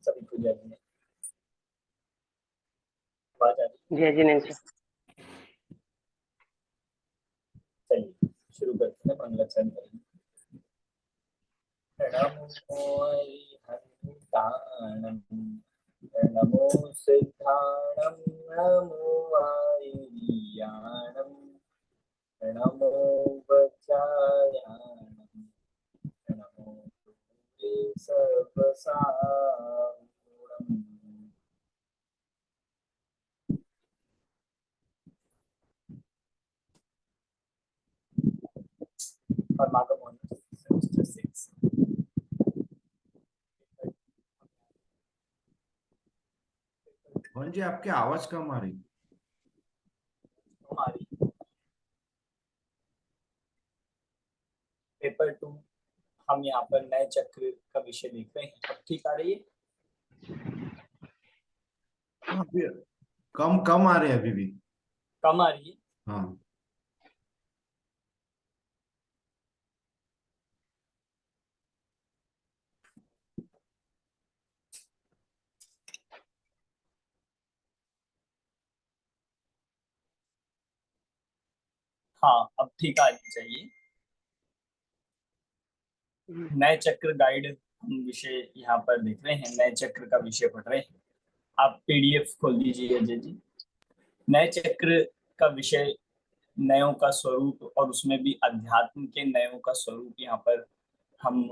सभी को जय जिनेन्द्र। आवाज आ रही जय जिनेन्द्र। चलिए शुरू करते हैं, मंगलाचरण करेंगे। नमो हरिहंताणं नमो सिद्धाणं नमो आयुर्याणं नमो वज्रायाणं नमो सर्वसाहुणम्। और माधव मोहन सेमेस्टर 6 मोहन जी, आपकी आवाज कम आ रही। हमारी पेपर 2 हम यहाँ पर नए चक्र का विषय देख रहे हैं। अब ठीक आ रही है? अभी कम कम आ रहे हैं, अभी भी कम आ रही है? हाँ। हाँ, अब ठीक आनी चाहिए। नए चक्र गाइड हम विषय यहाँ पर देख रहे हैं, नए चक्र का विषय पढ़ रहे हैं। आप पीडीएफ खोल दीजिए अजय जी। नए चक्र का विषय नयों का स्वरूप, और उसमें भी अध्यात्म के नयों का स्वरूप यहाँ पर हम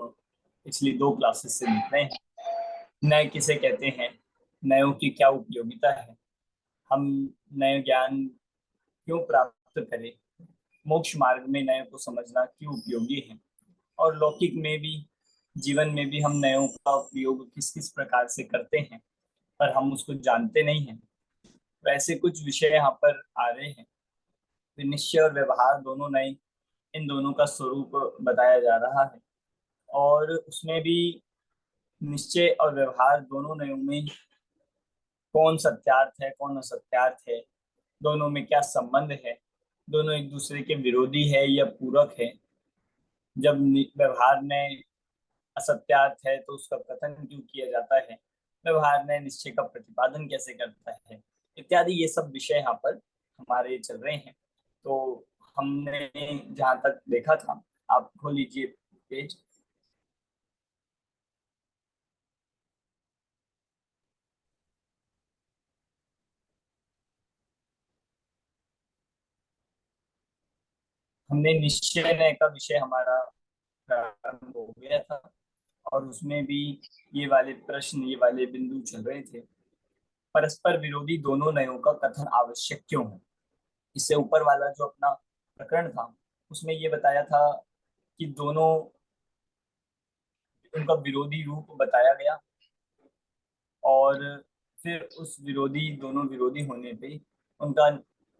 पिछली 2 क्लासेस से देख रहे हैं। नए किसे कहते हैं, नयों की क्या उपयोगिता है, हम नए ज्ञान क्यों प्राप्त करें, मोक्ष मार्ग में नयों को समझना क्यों उपयोगी है, और लौकिक में भी, जीवन में भी हम नयों का उपयोग किस किस प्रकार से करते हैं पर हम उसको जानते नहीं हैं। वैसे कुछ विषय यहाँ पर आ रहे हैं। निश्चय और व्यवहार दोनों नए, इन दोनों का स्वरूप बताया जा रहा है। और उसमें भी निश्चय और व्यवहार दोनों नयों में कौन सत्यार्थ है कौन असत्यार्थ है, दोनों में क्या संबंध है, दोनों एक दूसरे के विरोधी है या पूरक है। जब व्यवहार में असत्यार्थ है तो उसका कथन क्यों किया जाता है, व्यवहार में निश्चय का प्रतिपादन कैसे करता है, इत्यादि ये सब विषय यहाँ पर हमारे चल रहे हैं। तो हमने जहाँ तक देखा था, आप खोल लीजिए पेज। हमने निश्चय नय का विषय हमारा प्रारंभ हो गया था, और उसमें भी ये वाले प्रश्न, ये वाले बिंदु चल रहे थे। परस्पर विरोधी दोनों नयों का कथन आवश्यक क्यों है। इससे ऊपर वाला जो अपना प्रकरण था उसमें ये बताया था कि दोनों, उनका विरोधी रूप बताया गया, और फिर उस विरोधी, दोनों विरोधी होने पे उनका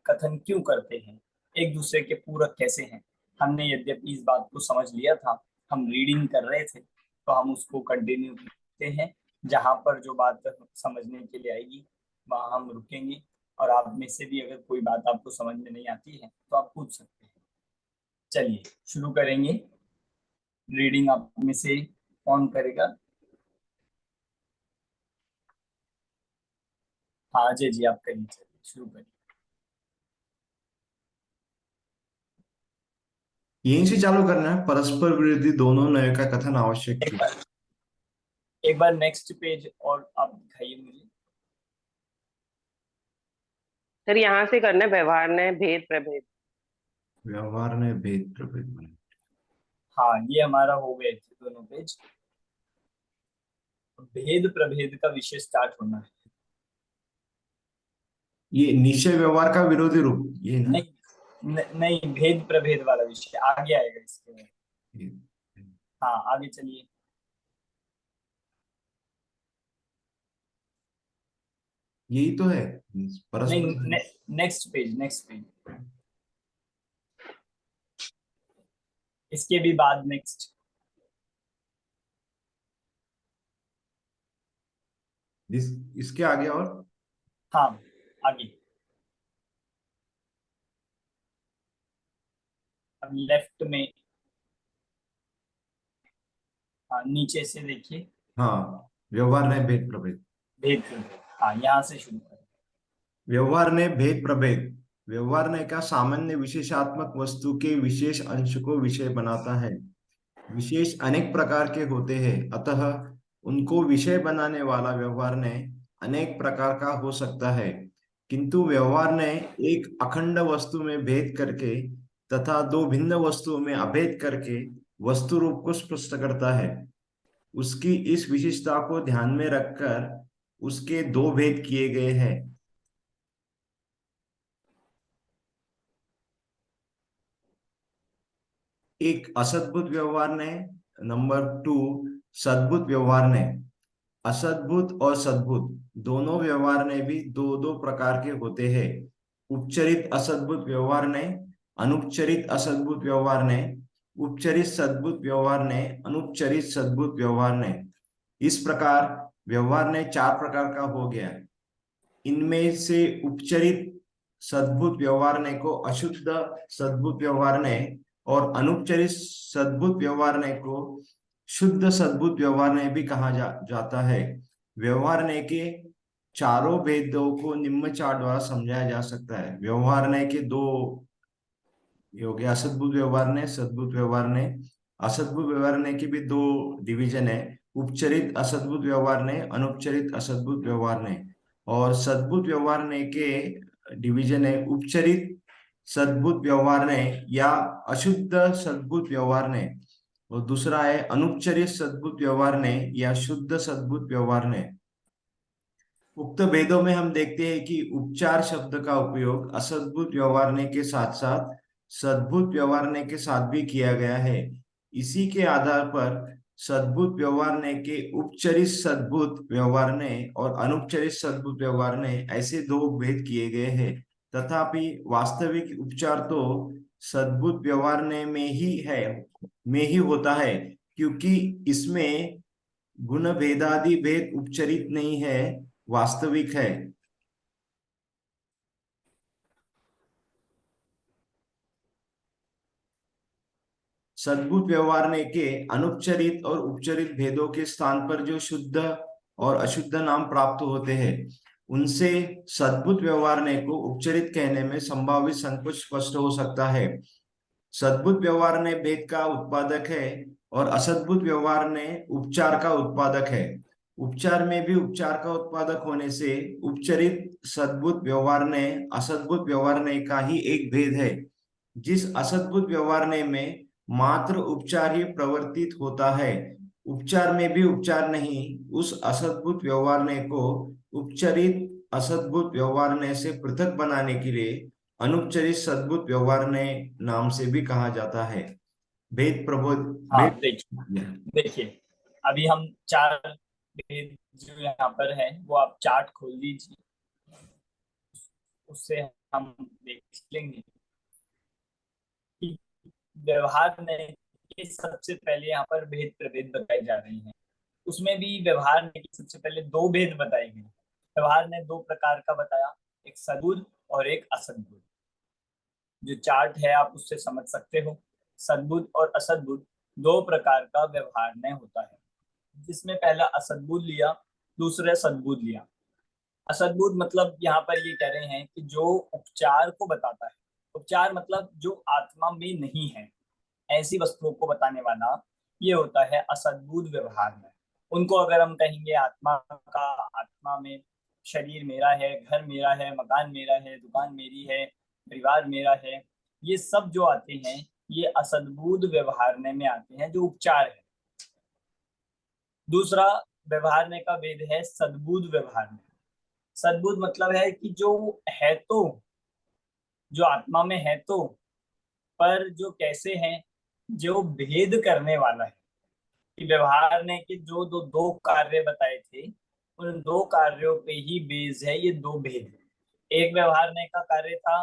कथन क्यों करते हैं, एक दूसरे के पूरक कैसे हैं। हमने यद्यपि इस बात को समझ लिया था, हम रीडिंग कर रहे थे, तो हम उसको कंटिन्यू करते हैं। जहाँ पर जो बात समझने के लिए आएगी वहाँ हम रुकेंगे, और आप में से भी अगर कोई बात आपको समझ में नहीं आती है तो आप पूछ सकते हैं। चलिए शुरू करेंगे। रीडिंग आप में से कौन करेगा? हाँ अजय जी आप करिए, चलिए शुरू करिए। यहीं से चालू करना है। परस्पर विरोधी दोनों नयों का कथन आवश्यक एक क्यों। बार एक बार नेक्स्ट पेज और आप दिखाइए मुझे। सर यहाँ से करना है, व्यवहार ने भेद प्रभेद। व्यवहार ने भेद प्रभेद। हाँ ये हमारा हो गए थे दोनों पेज। भेद प्रभेद का विषय स्टार्ट होना है। ये निश्चय व्यवहार का विरोधी रूप, ये ना। नहीं, भेद प्रभेद वाला विषय आगे आएगा इसके में। ये, हाँ आगे चलिए। यही तो है नहीं, परस्पर। नेक्स्ट पेज, नेक्स्ट पेज, इसके भी बाद नेक्स्ट। इसके आगे और हाँ आगे, अब लेफ्ट में, हाँ नीचे से देखिए। हाँ व्यवहार ने भेद प्रभेद। भेद प्रभेद, हाँ यहाँ से शुरू करें। व्यवहार ने भेद प्रभेद। व्यवहार ने का सामान्य विशेषात्मक वस्तु के विशेष अंश को विषय बनाता है। विशेष अनेक प्रकार के होते हैं, अतः उनको विषय बनाने वाला व्यवहार ने अनेक प्रकार का हो सकता है, किंतु व्यवहार ने एक अखंड वस्तु में भेद करके तथा दो भिन्न वस्तुओं में अभेद करके वस्तु रूप को स्पष्ट करता है। उसकी इस विशेषता को ध्यान में रखकर उसके दो भेद किए गए हैं। एक असद्भुत व्यवहार ने, नंबर 2 सद्भुत व्यवहार ने। असद्भुत और सद्भुत दोनों व्यवहार ने भी दो दो प्रकार के होते हैं। उपचरित असद्भुत व्यवहार ने, अनुपचरित असद्भुत व्यवहार ने, उपचरित सद्भुत व्यवहार ने, अनुपचरित सद्भुत व्यवहार ने। इस प्रकार व्यवहार ने चार प्रकार का हो गया। इनमें से उपचरित सद्भुत व्यवहार ने को अशुद्ध सद्भुत व्यवहार ने और अनुपचरित सद्भुत व्यवहार ने को शुद्ध सद्भुत व्यवहार ने भी कहा जाता है। व्यवहार ने के चारों भेदों को निम्न चार द्वारा समझाया जा सकता है। व्यवहार ने के दो ये हो गया, असद्भुत व्यवहार ने, सद्भुत व्यवहार ने। असद्भुत व्यवहार ने की भी दो डिवीजन है, उपचरित असद्भुत व्यवहार ने, अनुपचरित असद्भुत व्यवहार ने। और सद्भुत व्यवहार ने के डिवीजन है उपचरित सद्भुत व्यवहार ने या अशुद्ध सद्भुत व्यवहार ने, और दूसरा है अनुपचरित सद्भुत व्यवहार ने या शुद्ध सद्भुत व्यवहार ने। उक्त भेदों में हम देखते हैं कि उपचार शब्द का उपयोग असद्भुत व्यवहारने के साथ साथ सद्भुत व्यवहारने के साथ भी किया गया है। इसी के आधार पर सद्भुत व्यवहारने के उपचरित सद्भुत व्यवहारने और अनुपचरित सद्भुत व्यवहारने ऐसे दो भेद किए गए हैं। तथापि वास्तविक उपचार तो सद्भुत व्यवहारने में ही होता है, क्योंकि इसमें गुण भेदादि भेद उपचरित नहीं है, वास्तविक है। सद्भुत व्यवहारने के अनुपचरित और उपचरित भेदों के स्थान पर जो शुद्ध और अशुद्ध नाम प्राप्त होते हैं, उनसे सद्भुत व्यवहारने को उपचरित कहने में संभावित संकोच स्पष्ट हो सकता है। सद्भुत व्यवहार ने भेद का उत्पादक है और असद्भुत व्यवहार ने उपचार का उत्पादक है। उपचार में भी उपचार का उत्पादक होने से उपचरित सद्भुत व्यवहार ने असद्भुत व्यवहार ने का ही एक भेद है। जिस असद्भुत व्यवहार ने में मात्र उपचार ही प्रवर्तित होता है, उपचार में भी उपचार नहीं, उस असद्भुत व्यवहार ने को उपचरित असद्भुत व्यवहार ने से पृथक बनाने के लिए अनुपचरित सद्भुत व्यवहार ने नाम से भी कहा जाता है। भेद प्रबोध हाँ भेद देखिए अभी हम चार भेद जो यहाँ पर है वो आप चार्ट खोल दीजिए, उससे हम देख लेंगे कि व्यवहार ने के सबसे पहले यहाँ पर भेद प्रभेद बताई जा रही हैं। उसमें भी व्यवहार ने की सबसे पहले दो भेद बताए गए। व्यवहार ने दो प्रकार का बताया, एक सद्बुद्ध और एक असद्बुद्ध। जो चार्ट है आप उससे समझ सकते हो, सद्बुद्ध और असद्बुद्ध दो प्रकार का व्यवहार ने होता है, जिसमें पहला असद्बुद्ध लिया, दूसरा सद्बुद्ध लिया। असद्बुद्ध मतलब यहाँ पर ये कह रहे हैं कि जो उपचार को बताता है, उपचार मतलब जो आत्मा में नहीं है, ऐसी वस्तुओं को बताने वाला ये होता है असद्बुद्ध व्यवहार में। उनको अगर हम कहेंगे आत्मा का, आत्मा में शरीर मेरा है, घर मेरा है, मकान मेरा है, दुकान मेरी है, परिवार मेरा है, ये सब जो आते हैं ये असद्बुद्ध व्यवहारने में आते हैं, जो उपचार है। दूसरा व्यवहारने का भेद है सद्बुद्ध व्यवहारने। सद्बुद्ध मतलब है कि जो है तो, जो आत्मा में है तो, पर जो कैसे है, जो भेद करने वाला है। कि व्यवहार ने के जो दो दो कार्य बताए थे, उन दो कार्यों पे ही बेस है ये दो भेद। एक व्यवहार ने का कार्य था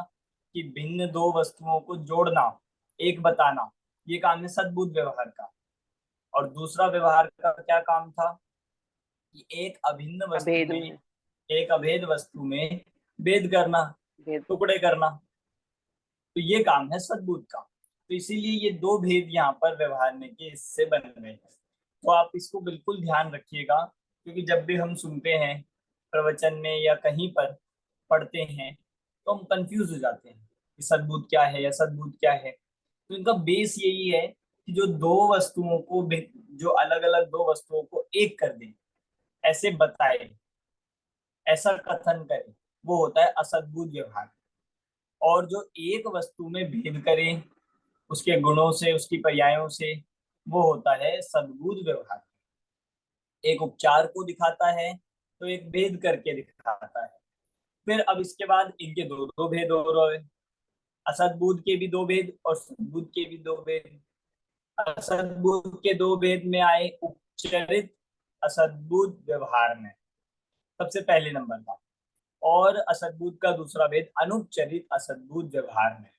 कि भिन्न दो वस्तुओं को जोड़ना, एक बताना, ये काम है सद्बुद्ध व्यवहार का। और दूसरा व्यवहार का क्या काम था कि एक अभिन्न वस्तु अभेद में, में एक अभेद वस्तु में भेद करना, भेद। टुकड़े करना, तो ये काम है सद्बुद्ध का। तो इसीलिए ये दो भेद यहाँ पर व्यवहार ने के इससे बन गए हैं। तो आप इसको बिल्कुल ध्यान रखिएगा क्योंकि जब भी हम सुनते हैं प्रवचन में या कहीं पर पढ़ते हैं तो हम कंफ्यूज हो जाते हैं कि सद्बुद्ध क्या है या सद्बुद्ध क्या है। तो इनका बेस यही है कि जो दो वस्तुओं को जो अलग अलग दो वस्तुओं को एक कर दे, ऐसे बताए, ऐसा कथन करे, वो होता है असद्बुद्ध व्यवहार। और जो एक वस्तु में भेद करे उसके गुणों से, उसकी पर्यायों से, वो होता है सद्बुद्ध व्यवहार। एक उपचार को दिखाता है तो एक भेद करके दिखाता है। फिर अब इसके बाद इनके दो दो भेद हो रहे हैं, असद्बुद्ध के भी दो भेद और सद्बुद्ध के भी दो भेद। असद्बुद्ध के दो भेद में आए उपचरित असद्बुद्ध व्यवहार में, सबसे पहले नंबर का। और असद्बुद्ध का दूसरा भेद अनुपचरित असद्बुद्ध व्यवहार में।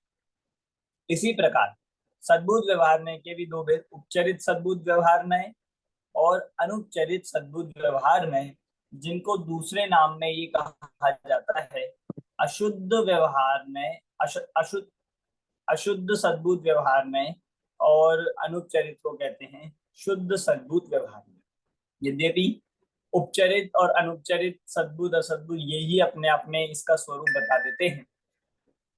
इसी प्रकार सद्बुद्ध व्यवहार में के भी दो भेद, उपचरित सद्बुद्ध व्यवहार में और अनुपचरित सद्बुद्ध व्यवहार में, जिनको दूसरे नाम में ये कहा जाता है अशुद्ध व्यवहार में, अशुद्ध अशुद्ध सद्बुद्ध व्यवहार में, और अनुपचरित को कहते हैं शुद्ध सद्बुद्ध व्यवहार में। यद्यपि उपचरित और अनुपचरित सद्बुद्ध असद्बुद्ध यही अपने आप में इसका स्वरूप बता देते हैं।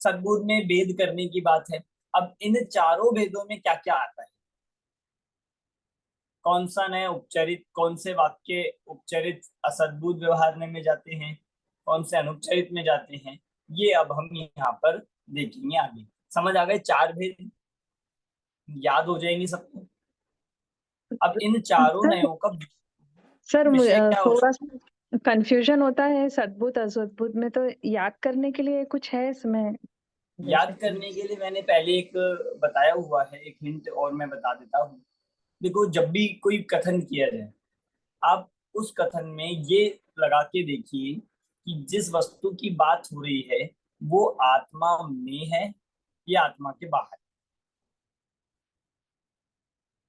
सद्बुद्ध में भेद करने की बात है। अब इन चारों भेदों में क्या क्या आता है, कौन सा नया उपचरित, कौन से वाक्य उपचरित असद्बुद्ध व्यवहार में जाते हैं, कौन से अनुपचरित में जाते हैं, ये अब हम यहाँ पर देखेंगे आगे। समझ आ गए, चार भेद याद हो जाएंगे सबको। अब इन चारों नयों का सर विषय क्या हो थोड़ा सा कंफ्यूजन होता है सद्बुद्ध असद्बुद्ध में, तो याद करने के लिए कुछ है इसमें? याद करने के लिए मैंने पहले एक बताया हुआ है, एक हिंट और मैं बता देता हूँ। देखो, जब भी कोई कथन किया जाए, आप उस कथन में ये लगा के देखिए कि जिस वस्तु की बात हो रही है वो आत्मा में है या आत्मा के बाहर।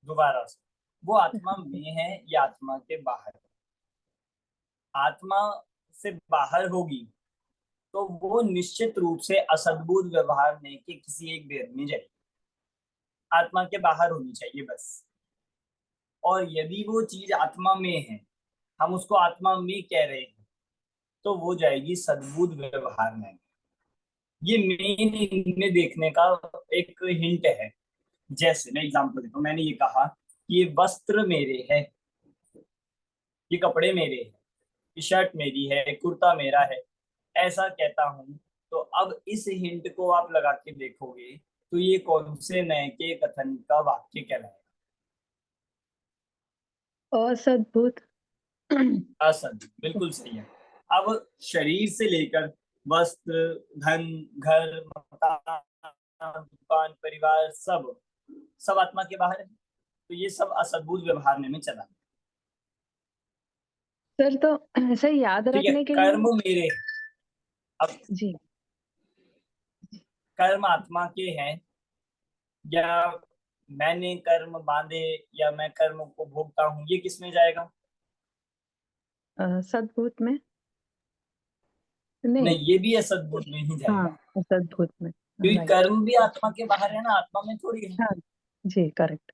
दोबारा से, वो आत्मा में है या आत्मा के बाहर। आत्मा से बाहर होगी तो वो निश्चित रूप से असद्बुद्ध व्यवहार में के किसी एक भेद में जाएगी। आत्मा के बाहर होनी चाहिए बस। और यदि वो चीज आत्मा में है, हम उसको आत्मा में कह रहे हैं, तो वो जाएगी सद्बुद्ध व्यवहार में। ये मेन इनमें देखने का एक हिंट है। जैसे मैं एग्जांपल देता हूँ, मैंने ये कहा कि ये वस्त्र मेरे है, ये कपड़े मेरे हैं, ये शर्ट मेरी है, कुर्ता मेरा है, ऐसा कहता हूँ। तो अब इस हिंट को आप लगा के देखोगे तो ये कौन से नए के कथन का वाक्य कहलाएगा? असद्बुद्ध। असद्बुद्ध, बिल्कुल सही है। अब शरीर से लेकर वस्त्र, धन, घर, मकान, दुकान, परिवार, सब सब आत्मा के बाहर है, तो ये सब असद्बुद्ध व्यवहार में चला। सर तो ऐसे याद ठीक है, रखने के कर्म लिए। मेरे, अब जी। कर्म आत्मा के हैं या मैंने कर्म बांधे या मैं कर्म को भोगता हूँ, ये किस में जाएगा? सद्बुद्ध में नहीं, नहीं। ये भी असद्बुद्ध में ही हाँ, जाएगा, असद्बुद्ध में। क्योंकि राइट। कर्म भी आत्मा के बाहर है ना, आत्मा में थोड़ी है। हाँ जी, करेक्ट।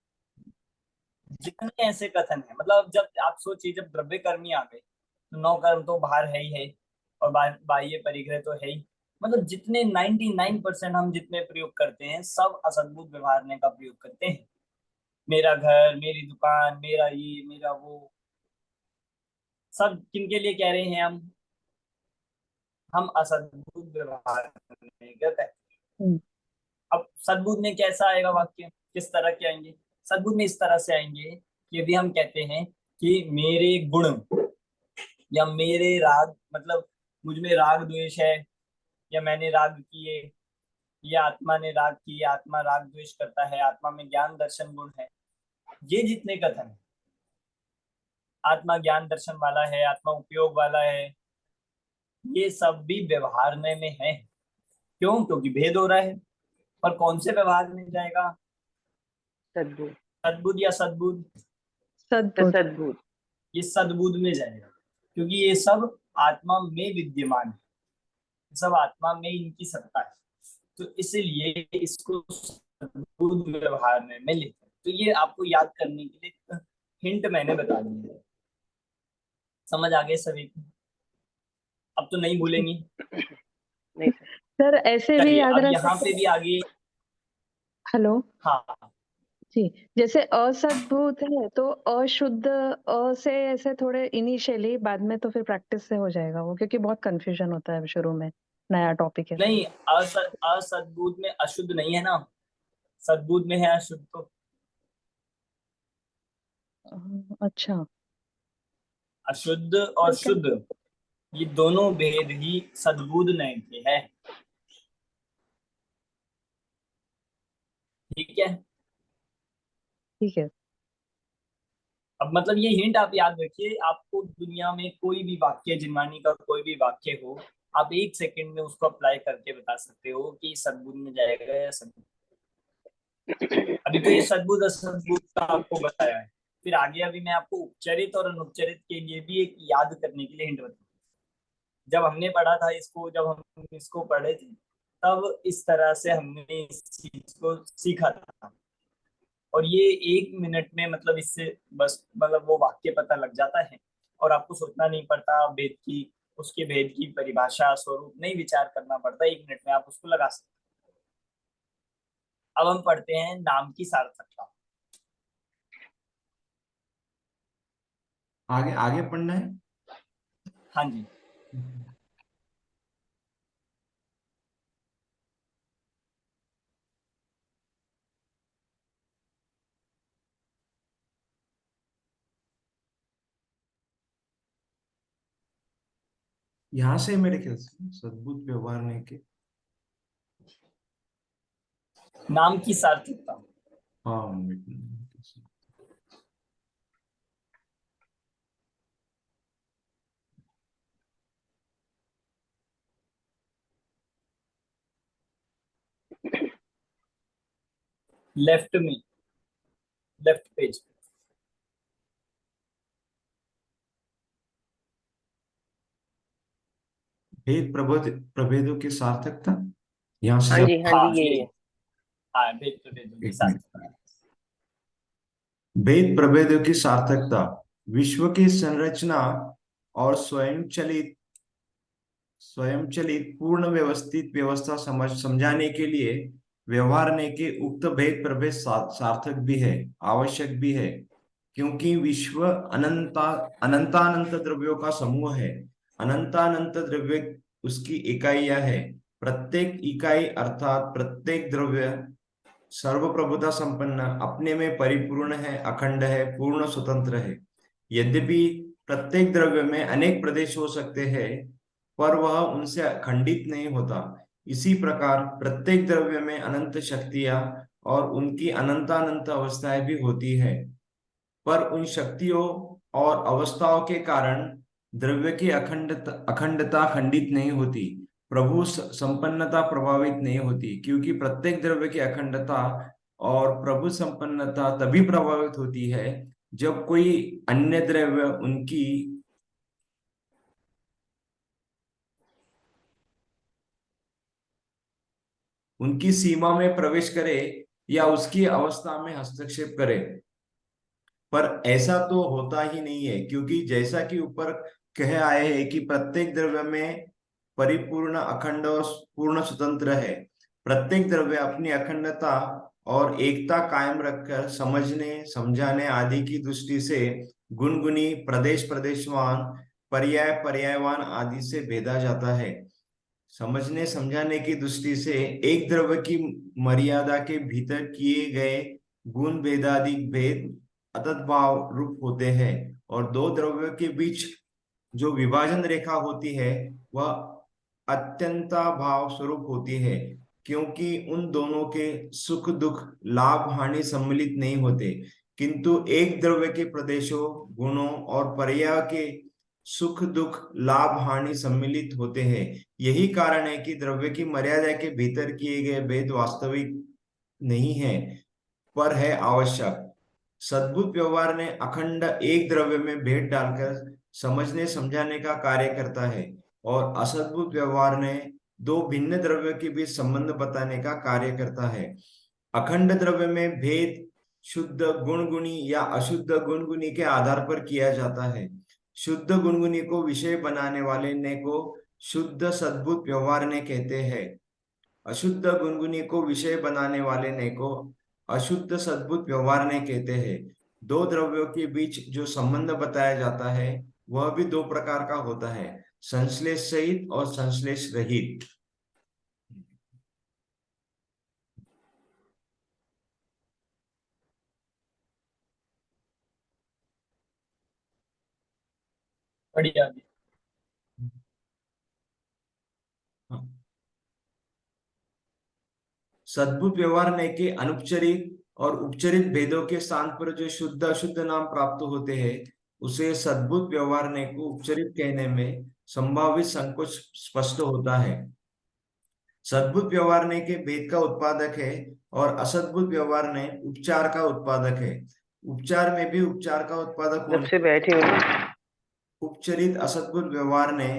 जितने ऐसे कथन है, मतलब जब आप सोचिए, जब द्रव्य कर्मी आ गए तो नौ कर्म तो बाहर है ही है, और बाह्य परिग्रह तो है ही। मतलब जितने 99% हम जितने प्रयोग करते हैं सब असद्बुद्ध व्यवहार का प्रयोग करते हैं। मेरा घर, मेरी दुकान, मेरा ये, मेरा वो, सब किनके लिए कह रहे हैं हम असद्बुद्ध व्यवहार करने का कहते हैं। अब सद्बुद्ध में कैसा आएगा वाक्य, किस तरह के आएंगे? सद्बुद्ध में इस तरह से आएंगे कि यदि हम कहते हैं कि मेरे गुण या मेरे राग, मतलब मुझ में राग द्वेष है, या मैंने राग किए, या आत्मा ने राग किए, आत्मा राग द्वेष करता है, आत्मा में ज्ञान दर्शन गुण है, ये जितने कथन है, आत्मा ज्ञान दर्शन वाला है, आत्मा उपयोग वाला है, ये सब भी व्यवहार में है। क्यों? क्योंकि भेद हो रहा है। और कौन से व्यवहार में जाएगा? सद्बुद्ध। सद्बुद्ध या सद्बुद्ध? सद्बुद्ध। सद्बुद्ध। ये सद्बुद्ध में जाएगा, क्योंकि ये सब आत्मा में विद्यमान है, सब आत्मा में इनकी सत्ता है, तो इसलिए इसको सद्बुद्ध व्यवहार में लेते हैं। तो ये आपको याद करने के लिए हिंट मैंने बता दिया है। समझ आ गए सभी को? अब तो नहीं भूलेंगी। नहीं सर। सर ऐसे भी चलिए याद अब रह यहाँ सकते। पे भी आगे। हेलो हाँ जी, जैसे असद्भुत है तो अशुद्ध अ से ऐसे थोड़े इनिशियली, बाद में तो फिर प्रैक्टिस से हो जाएगा वो, क्योंकि बहुत कंफ्यूजन होता है शुरू में, नया टॉपिक है तो। नहीं, असद्भुत में अशुद्ध नहीं है ना, सद्भुत में है अशुद्ध तो। अच्छा, अशुद्ध और ठीक है। शुद्ध, ये दोनों भेद ही सद्बुद नय के हैं। ठीक है। ठीक है। अब मतलब ये हिंट आप याद रखिए, आपको दुनिया में कोई भी वाक्य, जिनवानी का कोई भी वाक्य हो, आप 1 सेकंड में उसको अप्लाई करके बता सकते हो कि सद्बुद में जाएगा या सद्बुद। अभी तो ये सद्बुद असद्बुद का आपको बताया है, फिर आगे अभी मैं आपको उपचरित और अनुपचरित के लिए भी एक याद करने के लिए हिंट बताऊँ। जब हमने पढ़ा था इसको, जब हम इसको पढ़े थे, तब इस तरह से हमने इस चीज को सीखा था। और ये 1 मिनट में मतलब इससे बस मतलब वो वाक्य पता लग जाता है, और आपको सोचना नहीं पड़ता भेद की, उसके भेद की परिभाषा स्वरूप नहीं विचार करना पड़ता, 1 मिनट में आप उसको लगा सकते हैं। अब हम पढ़ते हैं नाम की सार्थकता। आगे आगे पढ़ना है। हाँ जी। यहाँ से मेरे ख्याल से सद्बुद्ध व्यवहार नहीं के। नाम की सार्थकता। हाँ, लेफ्ट में, लेफ्ट पेज। भेद प्रभेदों की सार्थकता। यहाँ से हाँ जब जी, हाँ जी, हाँ यही ये, है। हाँ भेद प्रभेदों की एक मिनट, सार्थकता। भेद प्रभेदों की सार्थकता विश्व की संरचना और स्वयंचलित पूर्ण व्यवस्थित व्यवस्था समझाने के लिए व्यवहार ने के उक्त भेद प्रभेद सार्थक भी है, आवश्यक भी है। क्योंकि विश्व अनंतानंत द्रव्यों का समूह है। अनंतानंत द्रव्य उसकी इकाइयां है। प्रत्येक इकाई अर्थात प्रत्येक द्रव्य सर्वप्रभुता संपन्न, अपने में परिपूर्ण है, अखंड है, पूर्ण स्वतंत्र है। यद्यपि प्रत्येक द्रव्य में अनेक प्रदेश हो सकते हैं, पर वह उनसे खंडित नहीं होता। इसी प्रकार प्रत्येक द्रव्य में अनंत शक्तियां और उनकी अनंतानंत अवस्थाएं भी होती है, पर उन शक्तियों और अवस्थाओं के कारण द्रव्य की अखंडता खंडित नहीं होती, प्रभु संपन्नता प्रभावित नहीं होती। क्योंकि प्रत्येक द्रव्य की अखंडता और प्रभु संपन्नता तभी प्रभावित होती है जब कोई अन्य द्रव्य उनकी सीमा में प्रवेश करे या उसकी अवस्था में हस्तक्षेप करे। पर ऐसा तो होता ही नहीं है, क्योंकि जैसा कि ऊपर कहे आए हैं कि प्रत्येक द्रव्य में परिपूर्ण अखंड और पूर्ण स्वतंत्र है। प्रत्येक द्रव्य अपनी अखंडता और एकता कायम रखकर समझने समझाने आदि की दृष्टि से गुणगुणी, प्रदेश प्रदेशवान, पर्याय पर्यायवान आदि से भेदा जाता है। समझने समझाने की दृष्टि से एक द्रव्य की मर्यादा के भीतर किए गए गुण भेदाधिक भेद अतद्भाव रूप होते हैं, और दो द्रव्यों के बीच जो विभाजन रेखा होती है वह अत्यंता भाव स्वरूप होती है। क्योंकि उन दोनों के सुख दुख लाभ हानि सम्मिलित नहीं होते, किंतु एक द्रव्य के प्रदेशों, गुणों और पर्याय के सुख दुख लाभ हानि सम्मिलित होते हैं। यही कारण है कि द्रव्य की मर्यादा के भीतर किए गए भेद वास्तविक नहीं है, पर है आवश्यक। सद्बुद्ध व्यवहार ने अखंड एक द्रव्य में भेद डालकर समझने समझाने का कार्य करता है, और असद्बुद्ध व्यवहार ने दो भिन्न द्रव्यों के बीच संबंध बताने का कार्य करता है। अखंड द्रव्य में भेद शुद्ध गुणगुणी या अशुद्ध गुणगुणी के आधार पर किया जाता है। शुद्ध गुनगुनी को विषय बनाने वाले ने को शुद्ध सद्भुत व्यवहार ने कहते हैं। अशुद्ध गुनगुनी को विषय बनाने वाले ने को अशुद्ध सद्भुत व्यवहार ने कहते हैं। दो द्रव्यों के बीच जो संबंध बताया जाता है वह भी दो प्रकार का होता है, संश्लेष सहित और संश्लेष रहित। बढ़िया। सद्भुत व्यवहार ने के अनुपचरित और उपचरित भेदों के स्थान पर जो शुद्ध अशुद्ध नाम प्राप्त होते हैं उसे सद्भुत व्यवहार ने को उपचरित कहने में संभावित संकोच स्पष्ट होता है। सद्भुत व्यवहार ने के भेद का उत्पादक है और असद्भुत व्यवहार ने उपचार का उत्पादक है। उपचार में भी उपचार का उत्पादक जब से बैठी हूँ उपचरित असद्भुत व्यवहार ने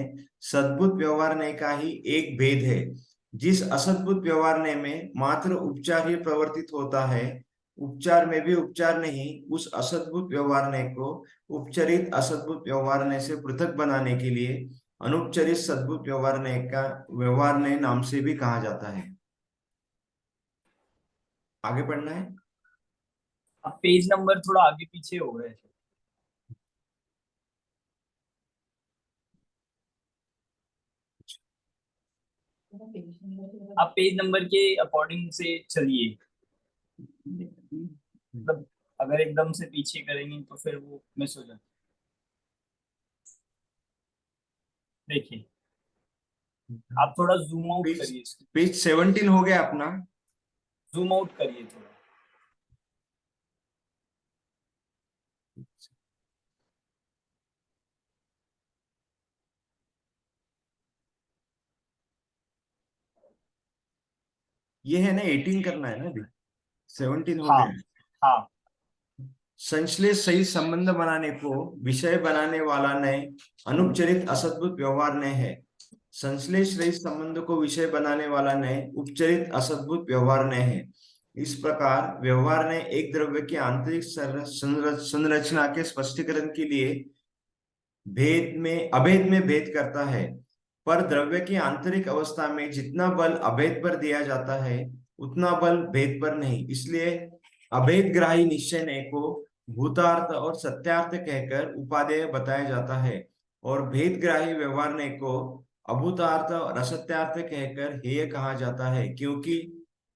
सद्भुत व्यवहार ने का ही एक भेद है। जिस असद्भुत व्यवहार ने में मात्र उपचार ही प्रवर्तित होता है, उपचार में भी उपचार नहीं, उस असद्भुत व्यवहार ने को उपचरित असद्भुत व्यवहार ने से पृथक बनाने के लिए अनुपचरित सद्भुत व्यवहार ने का व्यवहार ने नाम से भी कहा जाता है। आगे पढ़ना है। अब पेज नंबर थोड़ा आगे पीछे हो रहे थे। आप पेज नंबर के अकॉर्डिंग से चलिए, मतलब अगर एकदम से पीछे करेंगे तो फिर वो मिस हो जाता। देखिए, आप थोड़ा जूम आउट करिए, पेज 17 हो गया अपना, जूम आउट करिए थोड़ा। ये है ना 18 करना है ना, अभी 17 हो हाँ गया। हाँ। संश्लेष सही संबंध बनाने को विषय बनाने वाला नए अनुपचरित असद्भुत व्यवहार ने है। संश्लेष रहित संबंध को विषय बनाने वाला नए उपचरित असद्भुत व्यवहार ने है। इस प्रकार व्यवहार ने एक द्रव्य की आंतरिक संरचना के स्पष्टीकरण के लिए अभेद में भेद करता है, पर द्रव्य की आंतरिक अवस्था में जितना बल अभेद पर दिया जाता है उतना बल भेद पर नहीं। इसलिए अभेदग्राही निश्चय ने को भूतार्थ और सत्यार्थ कहकर उपादेय बताया जाता है और भेदग्राही व्यवहार ने को अभूतार्थ और असत्यार्थ कहकर हेय कहा जाता है, क्योंकि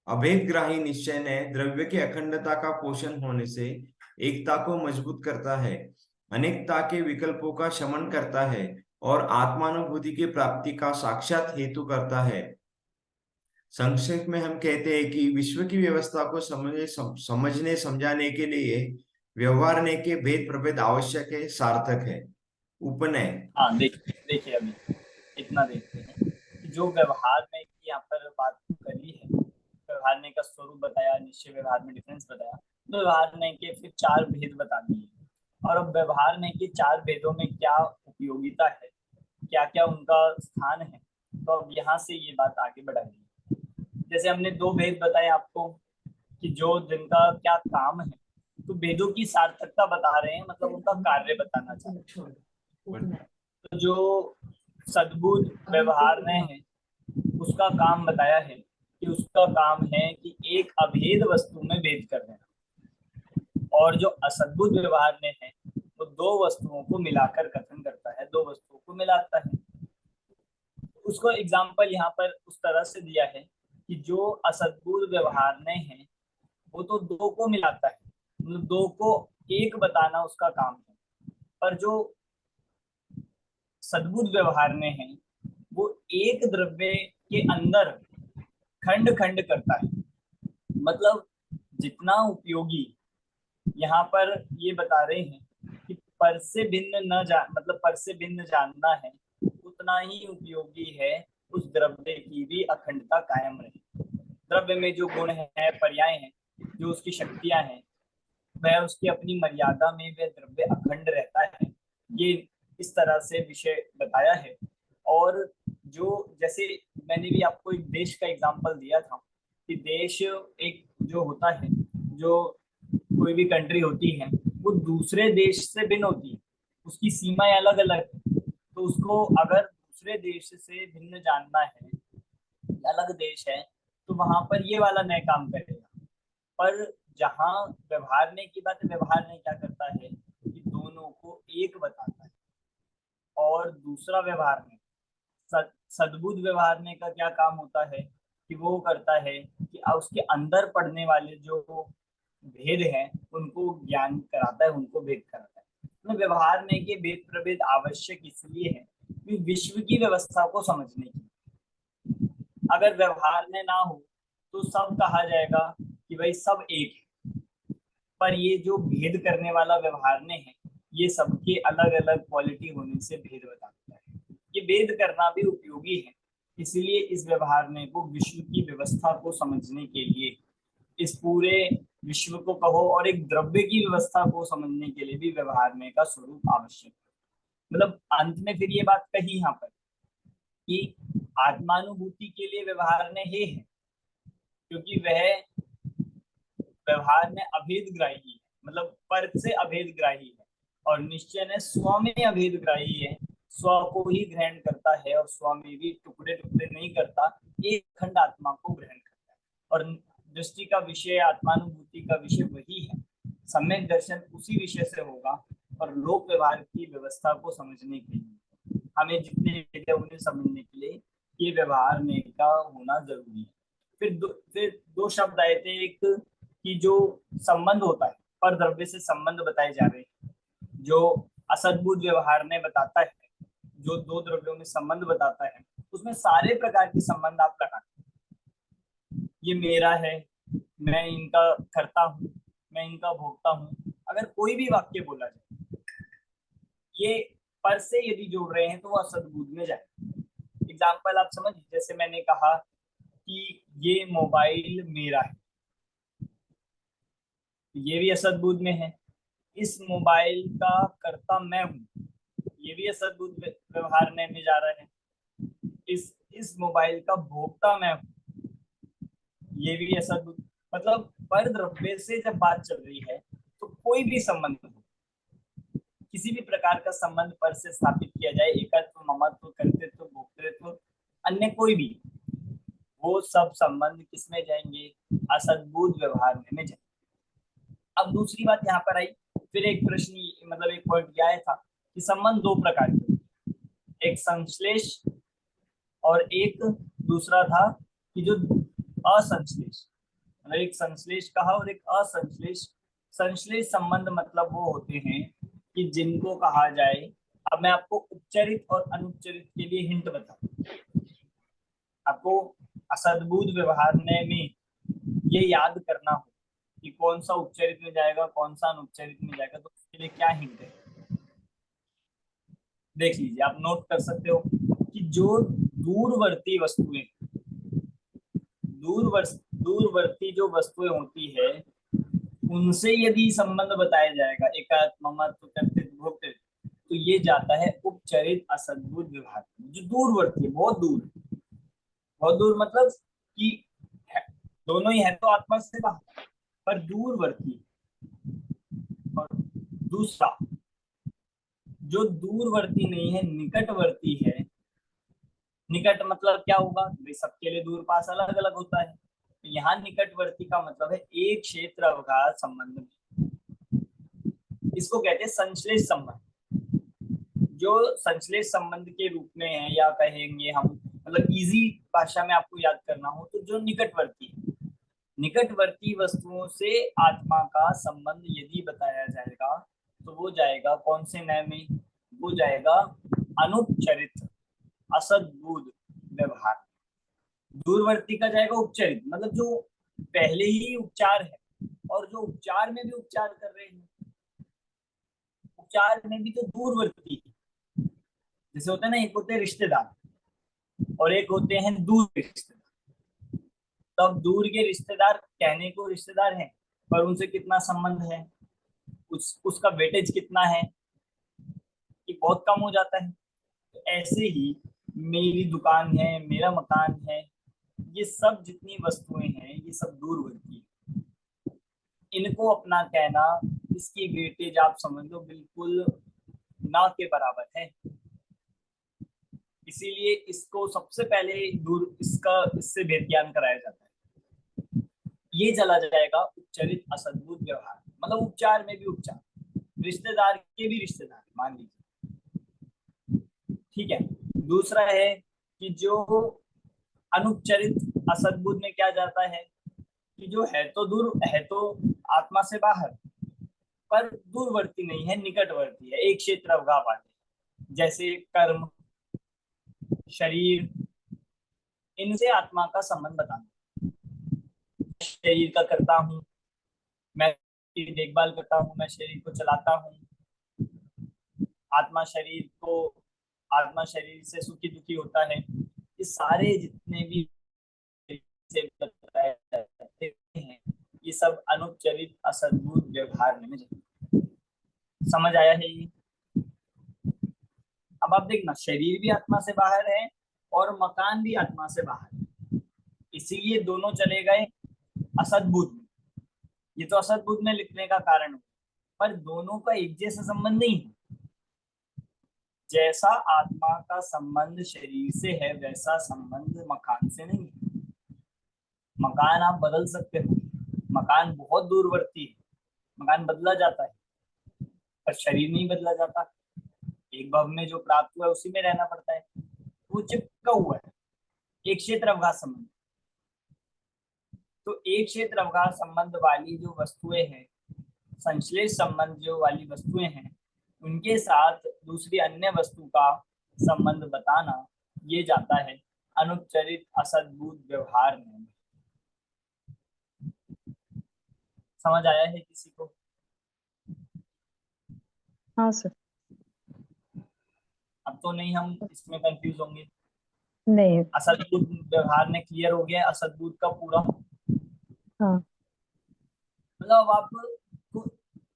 अभेदग्राही निश्चय ने द्रव्य की अखंडता का पोषण होने से एकता को मजबूत करता है, अनेकता के विकल्पों का शमन करता है और आत्मानुभूति की प्राप्ति का साक्षात हेतु करता है। संक्षेप में हम कहते हैं कि विश्व की व्यवस्था को समझने समझाने के लिए व्यवहार ने के भेद प्रभेद आवश्यक है, सार्थक है। उपनय। हाँ देखिए अभी इतना देखते हैं कि जो व्यवहार ने की यहाँ पर बात करी है, व्यवहार ने का स्वरूप बताया, निश्चय व्यवहार में डिफरेंस बताया, तो व्यवहार ने के फिर 4 भेद बता दिए। और अब व्यवहार ने के 4 भेदों में क्या उपयोगिता है, क्या क्या उनका स्थान है, तो अब यहाँ से ये बात आगे बढ़ाएंगे। जैसे हमने 2 भेद बताए आपको कि जो जिनका क्या काम है, तो भेदों की सार्थकता बता रहे हैं, मतलब उनका कार्य बताना चाहते हैं। तो जो सद्भुत व्यवहार ने है उसका काम बताया है कि उसका काम है कि एक अभेद वस्तु में भेद कर देना, और जो असद्भुत व्यवहार ने है वो 2 वस्तुओं को मिलाकर कथन करता है, 2 वस्तुओं को मिलाता है। उसको एग्जाम्पल यहाँ पर उस तरह से दिया है कि जो असद्भुत व्यवहार ने है वो तो 2 को मिलाता है, मतलब 2 को एक बताना उसका काम है, पर जो सद्भुत व्यवहार ने है वो एक द्रव्य के अंदर खंड खंड करता है। मतलब जितना उपयोगी यहाँ पर ये बता रहे हैं कि पर से भिन्न न जान, मतलब पर से भिन्न जानना है, उतना ही उपयोगी है उस द्रव्य की भी अखंडता कायम रहे। द्रव्य में जो गुण है, पर्याय हैं, जो उसकी शक्तियां हैं, वह उसकी अपनी मर्यादा में वह द्रव्य अखंड रहता है। ये इस तरह से विषय बताया है। और जो जैसे मैंने भी आपको एक देश का एग्जांपल दिया था कि देश एक जो होता है, जो कोई भी कंट्री होती है वो दूसरे देश से भिन्न होती है, उसकी सीमाएं अलग अलग है, तो उसको अगर दूसरे देश से भिन्न जानना है, अलग देश है, तो वहां पर ये वाला नए काम करेगा। पर जहाँ व्यवहारने की बात है, व्यवहारने क्या करता है कि दोनों को एक बताता है। और दूसरा व्यवहारने, सद्बुद्ध व्यवहारने का क्या काम होता है कि वो करता है कि उसके अंदर पढ़ने वाले जो भेद हैं उनको ज्ञान कराता है, उनको भेद कराता है। तो व्यवहारने के भेद प्रभेद आवश्यक इसलिए है कि विश्व की व्यवस्था को समझने की। अगर व्यवहार में ना हो तो सब कहा जाएगा कि भाई सब एक है, पर ये जो भेद करने वाला व्यवहार ने है, ये सबके अलग अलग क्वालिटी होने से भेद बताता है। ये भेद करना भी उपयोगी है, इसलिए इस व्यवहार ने को विश्व की व्यवस्था को समझने के लिए, इस पूरे विश्व को कहो और एक द्रव्य की व्यवस्था को समझने के लिए भी व्यवहारने का स्वरूप आवश्यक है। मतलब अंत में फिर ये बात कही यहाँ पर कि आत्मानुभूति के लिए व्यवहार ने है, क्योंकि वह व्यवहार में अभेदग्राही है, मतलब पर से अभेदग्राही है, और निश्चय ने स्व में अभेदग्राही है, स्व को ही ग्रहण करता है और स्व में भी टुकड़े टुकड़े नहीं करता, एक खंड आत्मा को ग्रहण करता है। और दृष्टि का विषय, आत्मानुभूति का विषय वही है। सम्यक दर्शन उसी विषय से होगा, और लोक व्यवहार की व्यवस्था को समझने के लिए हमें जितने भेद है उन्हें समझने के लिए ये व्यवहार में का होना जरूरी है। फिर दो शब्द आए थे, एक कि जो संबंध होता है, पर द्रव्य से संबंध बताए जा रहे हैं, जो असद्बुद्ध व्यवहार ने बताता है, जो दो द्रव्यों में संबंध बताता है, उसमें सारे प्रकार के संबंध आप लगाते। ये मेरा है, मैं इनका करता हूँ, मैं इनका भोगता हूँ, अगर कोई भी वाक्य बोला जाए, ये पर से यदि जोड़ रहे हैं तो वो असद्बुद्ध में जाए। एग्जाम्पल आप समझ, जैसे मैंने कहा कि ये मोबाइल मेरा है, ये भी असद्बुद्ध में है। इस मोबाइल का कर्ता मैं हूँ, ये भी असद्बुद्ध व्यवहार में जा रहा है। इस मोबाइल का भोक्ता मैं हूँ, ये भी असद्बुद्ध। मतलब पर द्रव्य से जब बात चल रही है तो कोई भी संबंध हो, किसी भी प्रकार का संबंध पर से स्थापित किया जाए, एकत्व, ममत्व, कर्तृत्व, भोक्तृत्व, अन्य कोई भी, वो सब संबंध किसमें जाएंगे? असद्बुद्ध व्यवहार में जाएंगे। अब दूसरी बात यहाँ पर आई, फिर एक प्रश्न, मतलब एक पॉइंट क्या आया था कि संबंध दो प्रकार के, एक संश्लेष और एक दूसरा था कि जो असंश्लेष, मतलब एक संश्लेष कहा और एक असंश्लेष। संश्लेष संबंध मतलब वो होते हैं कि जिनको कहा जाए, अब मैं आपको उपचरित और अनुपचरित के लिए हिंट बताऊं। आपको असद्बुद्ध व्यवहार में ये याद करना हो कि कौन सा उपचरित में जाएगा, कौन सा अनुपचरित में जाएगा, तो उसके लिए क्या हिंट है देख लीजिए, आप नोट कर सकते हो कि जो दूरवर्ती वस्तुएं, दूरवर्ती जो वस्तुएं होती है, उनसे यदि संबंध बताया जाएगा, एकात्म, ममत्व, कर्तृत्व, भोक्तृत्व, तो ये जाता है उपचरित असद्बुद्ध व्यवहार। जो दूरवर्ती है, बहुत दूर, बहुत दूर, मतलब कि दोनों ही है तो आत्मा से बाहर, पर दूरवर्ती। और दूसरा जो दूरवर्ती नहीं है, निकटवर्ती है। निकट मतलब क्या होगा? भाई सबके लिए दूर पास अलग अलग होता है, तो यहाँ निकटवर्ती का मतलब है एक क्षेत्र अवकाश संबंध में। इसको कहते हैं संश्लेष संबंध। जो संश्लेष संबंध के रूप में है, या कहेंगे हम, मतलब इजी भाषा में आपको याद करना हो तो जो निकटवर्ती है, निकटवर्ती वस्तुओं से आत्मा का संबंध यदि बताया जाएगा तो वो जाएगा कौन से न्याय में? वो जाएगा अनुपचरित असद्बुद्ध व्यवहार। दूरवर्ती का जाएगा उपचरित, मतलब जो पहले ही उपचार है, और जो उपचार में भी उपचार कर रहे हैं, उपचार में भी तो दूरवर्ती है। जैसे होता है ना, एक होते हैं रिश्तेदार और एक होते हैं दूर के रिश्तेदार। तो अब दूर के रिश्तेदार कहने को रिश्तेदार हैं, पर उनसे कितना संबंध है, उसका वेटेज कितना है, कि बहुत कम हो जाता है। तो ऐसे ही मेरी दुकान है, मेरा मकान है, ये सब जितनी वस्तुएं हैं ये सब दूरवर्ती है। इनको अपना कहना, इसकी वेटेज आप समझ लो बिल्कुल ना के बराबर है। इसीलिए इसको सबसे पहले दूर इससे भेद ज्ञान कराया जाता है। ये चला जाएगा उपचरित असद्भुत व्यवहार, मतलब उपचार में भी उपचार, रिश्तेदार के भी रिश्तेदार मान लीजिए, ठीक है। दूसरा है कि जो अनुपचरित असद्भुत में क्या जाता है कि जो है तो दूर, है तो आत्मा से बाहर, पर दूरवर्ती नहीं है, निकटवर्ती है, एक क्षेत्र अवगाह वाले, जैसे कर्म, शरीर, इनसे आत्मा का संबंध बताना। शरीर का करता हूँ, मैं देखभाल करता हूँ, मैं शरीर को चलाता हूँ, आत्मा शरीर से सुखी दुखी होता है। ये सारे जितने भी बताए जाते हैं, ये सब अनुपचरित असद्भुत व्यवहार में समझ आया है ये। अब आप देखना, शरीर भी आत्मा से बाहर है और मकान भी आत्मा से बाहर है, इसीलिए दोनों चले गए असद्भुत में। ये तो असद्भुत में लिखने का कारण है, पर दोनों का एक जैसा संबंध नहीं है। जैसा आत्मा का संबंध शरीर से है, वैसा संबंध मकान से नहीं है। मकान आप बदल सकते हो, मकान बहुत दूरवर्ती है, मकान बदला जाता है, पर शरीर नहीं बदला जाता। एक भव में जो प्राप्त हुआ है उसी में रहना पड़ता है, वो चिपका हुआ है, एक क्षेत्र अवकाश संबंध। तो एक क्षेत्र अवकाश संबंध वाली जो वस्तुएं हैं, संश्लेष संबंध जो वाली वस्तुएं हैं, उनके साथ दूसरी अन्य वस्तु का संबंध बताना, ये जाता है अनुपचरित असद्भुत व्यवहार में। समझ आया है किसी को? हाँ सर। अब तो नहीं हम इसमें कंफ्यूज होंगे। नहीं। असद्भुत व्यवहार में क्लियर हो गया असद्भुत का पूरा। हाँ। मतलब आपको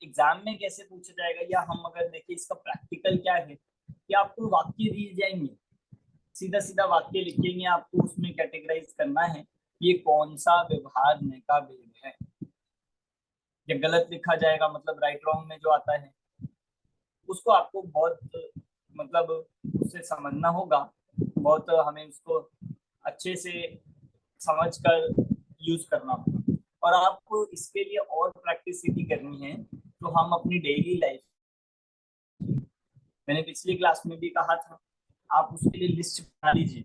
एग्जाम में कैसे पूछा जाएगा, या हम अगर देखें इसका प्रैक्टिकल क्या है कि आपको वाक्य दिए जाएंगे, सीधा सीधा वाक्य लिखेंगे, आपको उसमें कैटेगराइज करना है ये कौन सा व्यवहार में का भेद है। या गलत लिखा जाएगा, मतलब राइट रॉन्ग में जो आता है उसको आपको बहुत मतलब उससे समझना होगा, बहुत हमें उसको अच्छे से समझकर यूज करना होगा। और आपको इसके लिए और प्रैक्टिस यदि करनी है तो हम अपनी डेली लाइफ, मैंने पिछली क्लास में भी कहा था, आप उसके लिए लिस्ट बना लीजिए।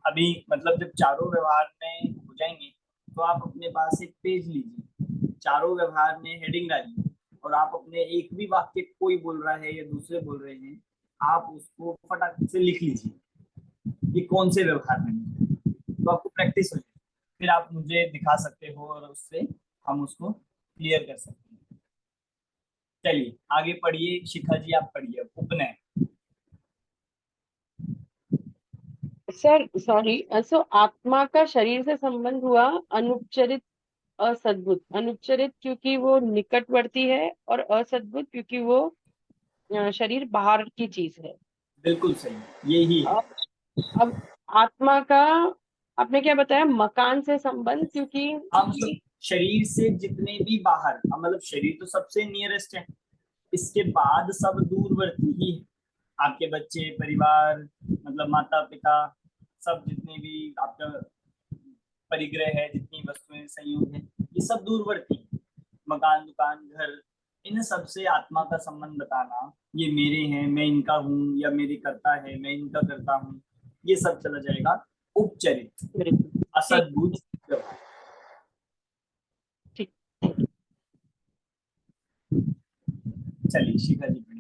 अभी मतलब जब चारों व्यवहार में हो जाएंगे तो आप अपने पास एक पेज लीजिए, चारों व्यवहार में हेडिंग डालिए, और आप अपने एक भी वाक्य कोई बोल रहा है या दूसरे बोल रहे हैं, आप उसको फटाक से लिख लीजिए ये कौन से व्यवहार में है, तो आपको प्रैक्टिस हो जाए। फिर आप मुझे दिखा सकते हो और उससे हम उसको क्लियर कर सकते हैं। चलिए आगे पढ़िए, शिखा जी आप पढ़िए उपनय। सर सॉरी, सो आत्मा का शरीर से संबंध हुआ अनुपचरित असद्भुत। अनुपचरित क्योंकि वो निकटवर्ती है, और असद्भुत क्योंकि वो शरीर बाहर की चीज है। बिल्कुल सही, यही है। अब आत्मा का आपने क्या बताया, मकान से संबंध, क्योंकि हम सब शरीर से जितने भी बाहर, मतलब शरीर तो सबसे नियरेस्ट है, इसके बाद सब दूरवर्ती ही है। आपके बच्चे, परिवार, मतलब माता पिता, सब जितने भी आपका परिग्रह है, जितनी वस्तुएं संयोग है, ये सब दूरवर्ती है। मकान, दुकान, घर, इन सब से आत्मा का संबंध बताना, ये मेरे हैं, मैं इनका हूँ, या मेरे करता है, मैं इनका करता हूँ, ये सब चला जाएगा उपचरित असद्भुत व्यवहार। ठीक, थैंक यू। चलिए शिखा जी पढ़िए।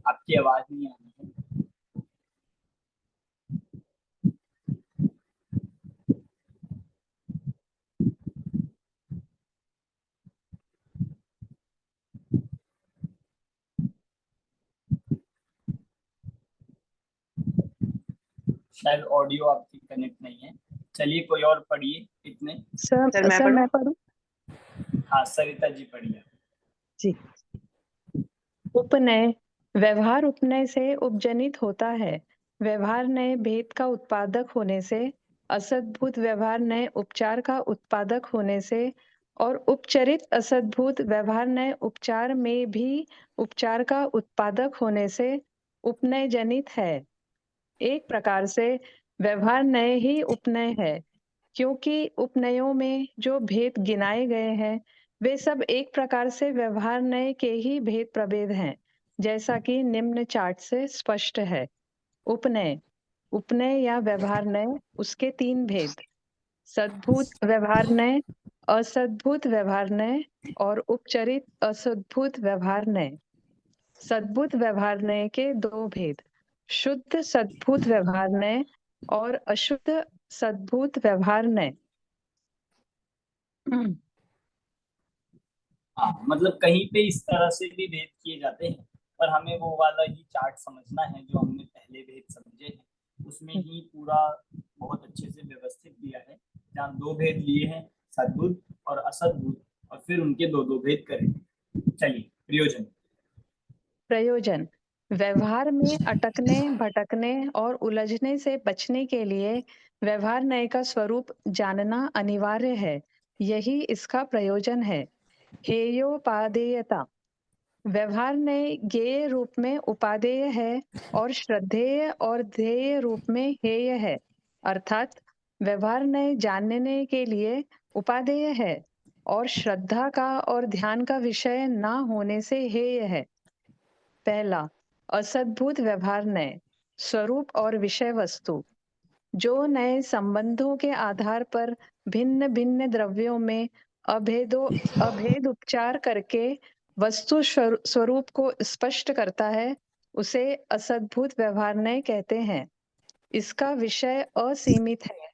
आपकी आवाज नहीं आ रही है। शायद ऑडियो आपकी कनेक्ट नहीं है। चलिए कोई और पढ़िए इतने। सर सर, मैं सर पढ़ूं? मैं पढ़ूं? हाँ सरिता जी पढ़िए। जी। उपनय व्यवहार उपनय से उपजनित होता है। व्यवहार नय भेद का उत्पादक होने से, असद्भुत व्यवहार नय उपचार का उत्पादक होने से और उपचरित असद्भुत व्यवहार नय उपचार में भी उपचार का उत्पादक होने से उपनय जनित है। एक प्रकार से व्यवहार नय ही उपनय है, क्योंकि उपनयों में जो भेद गिनाए गए हैं वे सब एक प्रकार से व्यवहार नय के ही भेद प्रभेद हैं, जैसा कि निम्न चार्ट से स्पष्ट है। उपनय उपनय या व्यवहार नय, उसके 3 भेद: सद्भूत व्यवहार नय, असद्भुत व्यवहार नय और उपचरित असद्भुत व्यवहार नय। सद्भुत व्यवहार नय के 2 भेद: शुद्ध सद्भुत व्यवहार नय और अशुद्ध सद्भुत व्यवहार नय। हाँ, मतलब कहीं पे इस तरह से भी भेद किए जाते हैं, पर हमें वो वाला ही चार्ट समझना है जो हमने पहले भेद समझे हैं, उसमें ही पूरा बहुत अच्छे से व्यवस्थित दिया है, जहाँ 2 भेद लिए हैं, सद्भुत और असद्भुत, और फिर उनके 2 भेद करेंगे। चलिए, प्रयोजन। प्रयोजन: व्यवहार में अटकने, भटकने और उलझने से बचने के लिए व्यवहार नय का स्वरूप जानना अनिवार्य है। यही इसका प्रयोजन है। हेयोपादेयता: व्यवहार नय ज्ञेय रूप में उपादेय है और श्रद्धेय और ध्येय रूप में हेय है। अर्थात व्यवहार नय जानने के लिए उपादेय है और श्रद्धा का और ध्यान का विषय ना होने से हेय है। पहला, असद्भुत व्यवहार नय, स्वरूप और विषय वस्तु। जो नए संबंधों के आधार पर भिन्न भिन्न द्रव्यों में अभेद उपचार करके वस्तु स्वरूप को स्पष्ट करता है, उसे असद्भुत व्यवहार नय कहते हैं। इसका विषय असीमित है,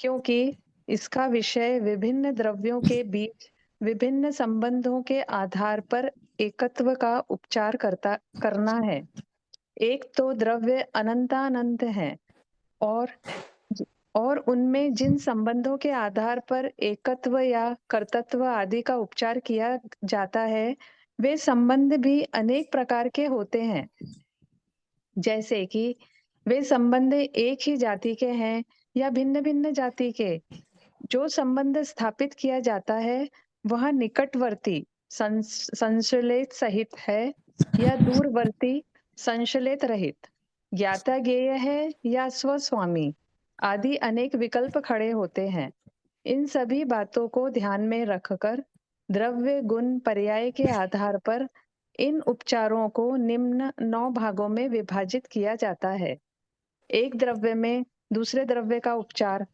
क्योंकि इसका विषय विभिन्न द्रव्यों के बीच विभिन्न संबंधों के आधार पर एकत्व का उपचार करना है। एक तो द्रव्य अनंतानंत हैं और उनमें जिन संबंधों के आधार पर एकत्व या कर्तृत्व आदि का उपचार किया जाता है, वे संबंध भी अनेक प्रकार के होते हैं। जैसे कि वे संबंध एक ही जाति के हैं या भिन्न भिन्न जाति के। जो संबंध स्थापित किया जाता है वह निकटवर्ती संश्लेष सहित है या दूरवर्ती संश्लेष रहित, ज्ञाता ज्ञेय है या स्वस्वामी आदि अनेक विकल्प खड़े होते हैं। इन सभी बातों को ध्यान में रखकर द्रव्य गुण पर्याय के आधार पर इन उपचारों को निम्न 9 भागों में विभाजित किया जाता है। एक द्रव्य में दूसरे द्रव्य का उपचार,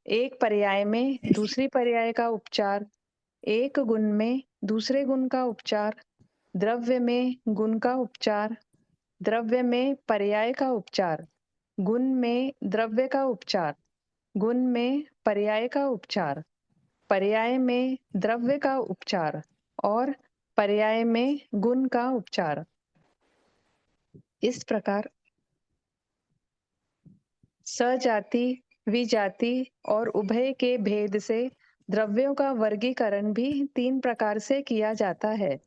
एक पर्याय में दूसरी पर्याय का उपचार, एक गुण में दूसरे गुण का उपचार, द्रव्य में गुण का उपचार, द्रव्य में पर्याय का उपचार, गुण में द्रव्य का उपचार, गुण में पर्याय का उपचार, पर्याय में द्रव्य का उपचार और पर्याय में गुण का उपचार। इस प्रकार सजाति, विजाति और उभय के भेद से द्रव्यों का वर्गीकरण भी 3 प्रकार से किया जाता है।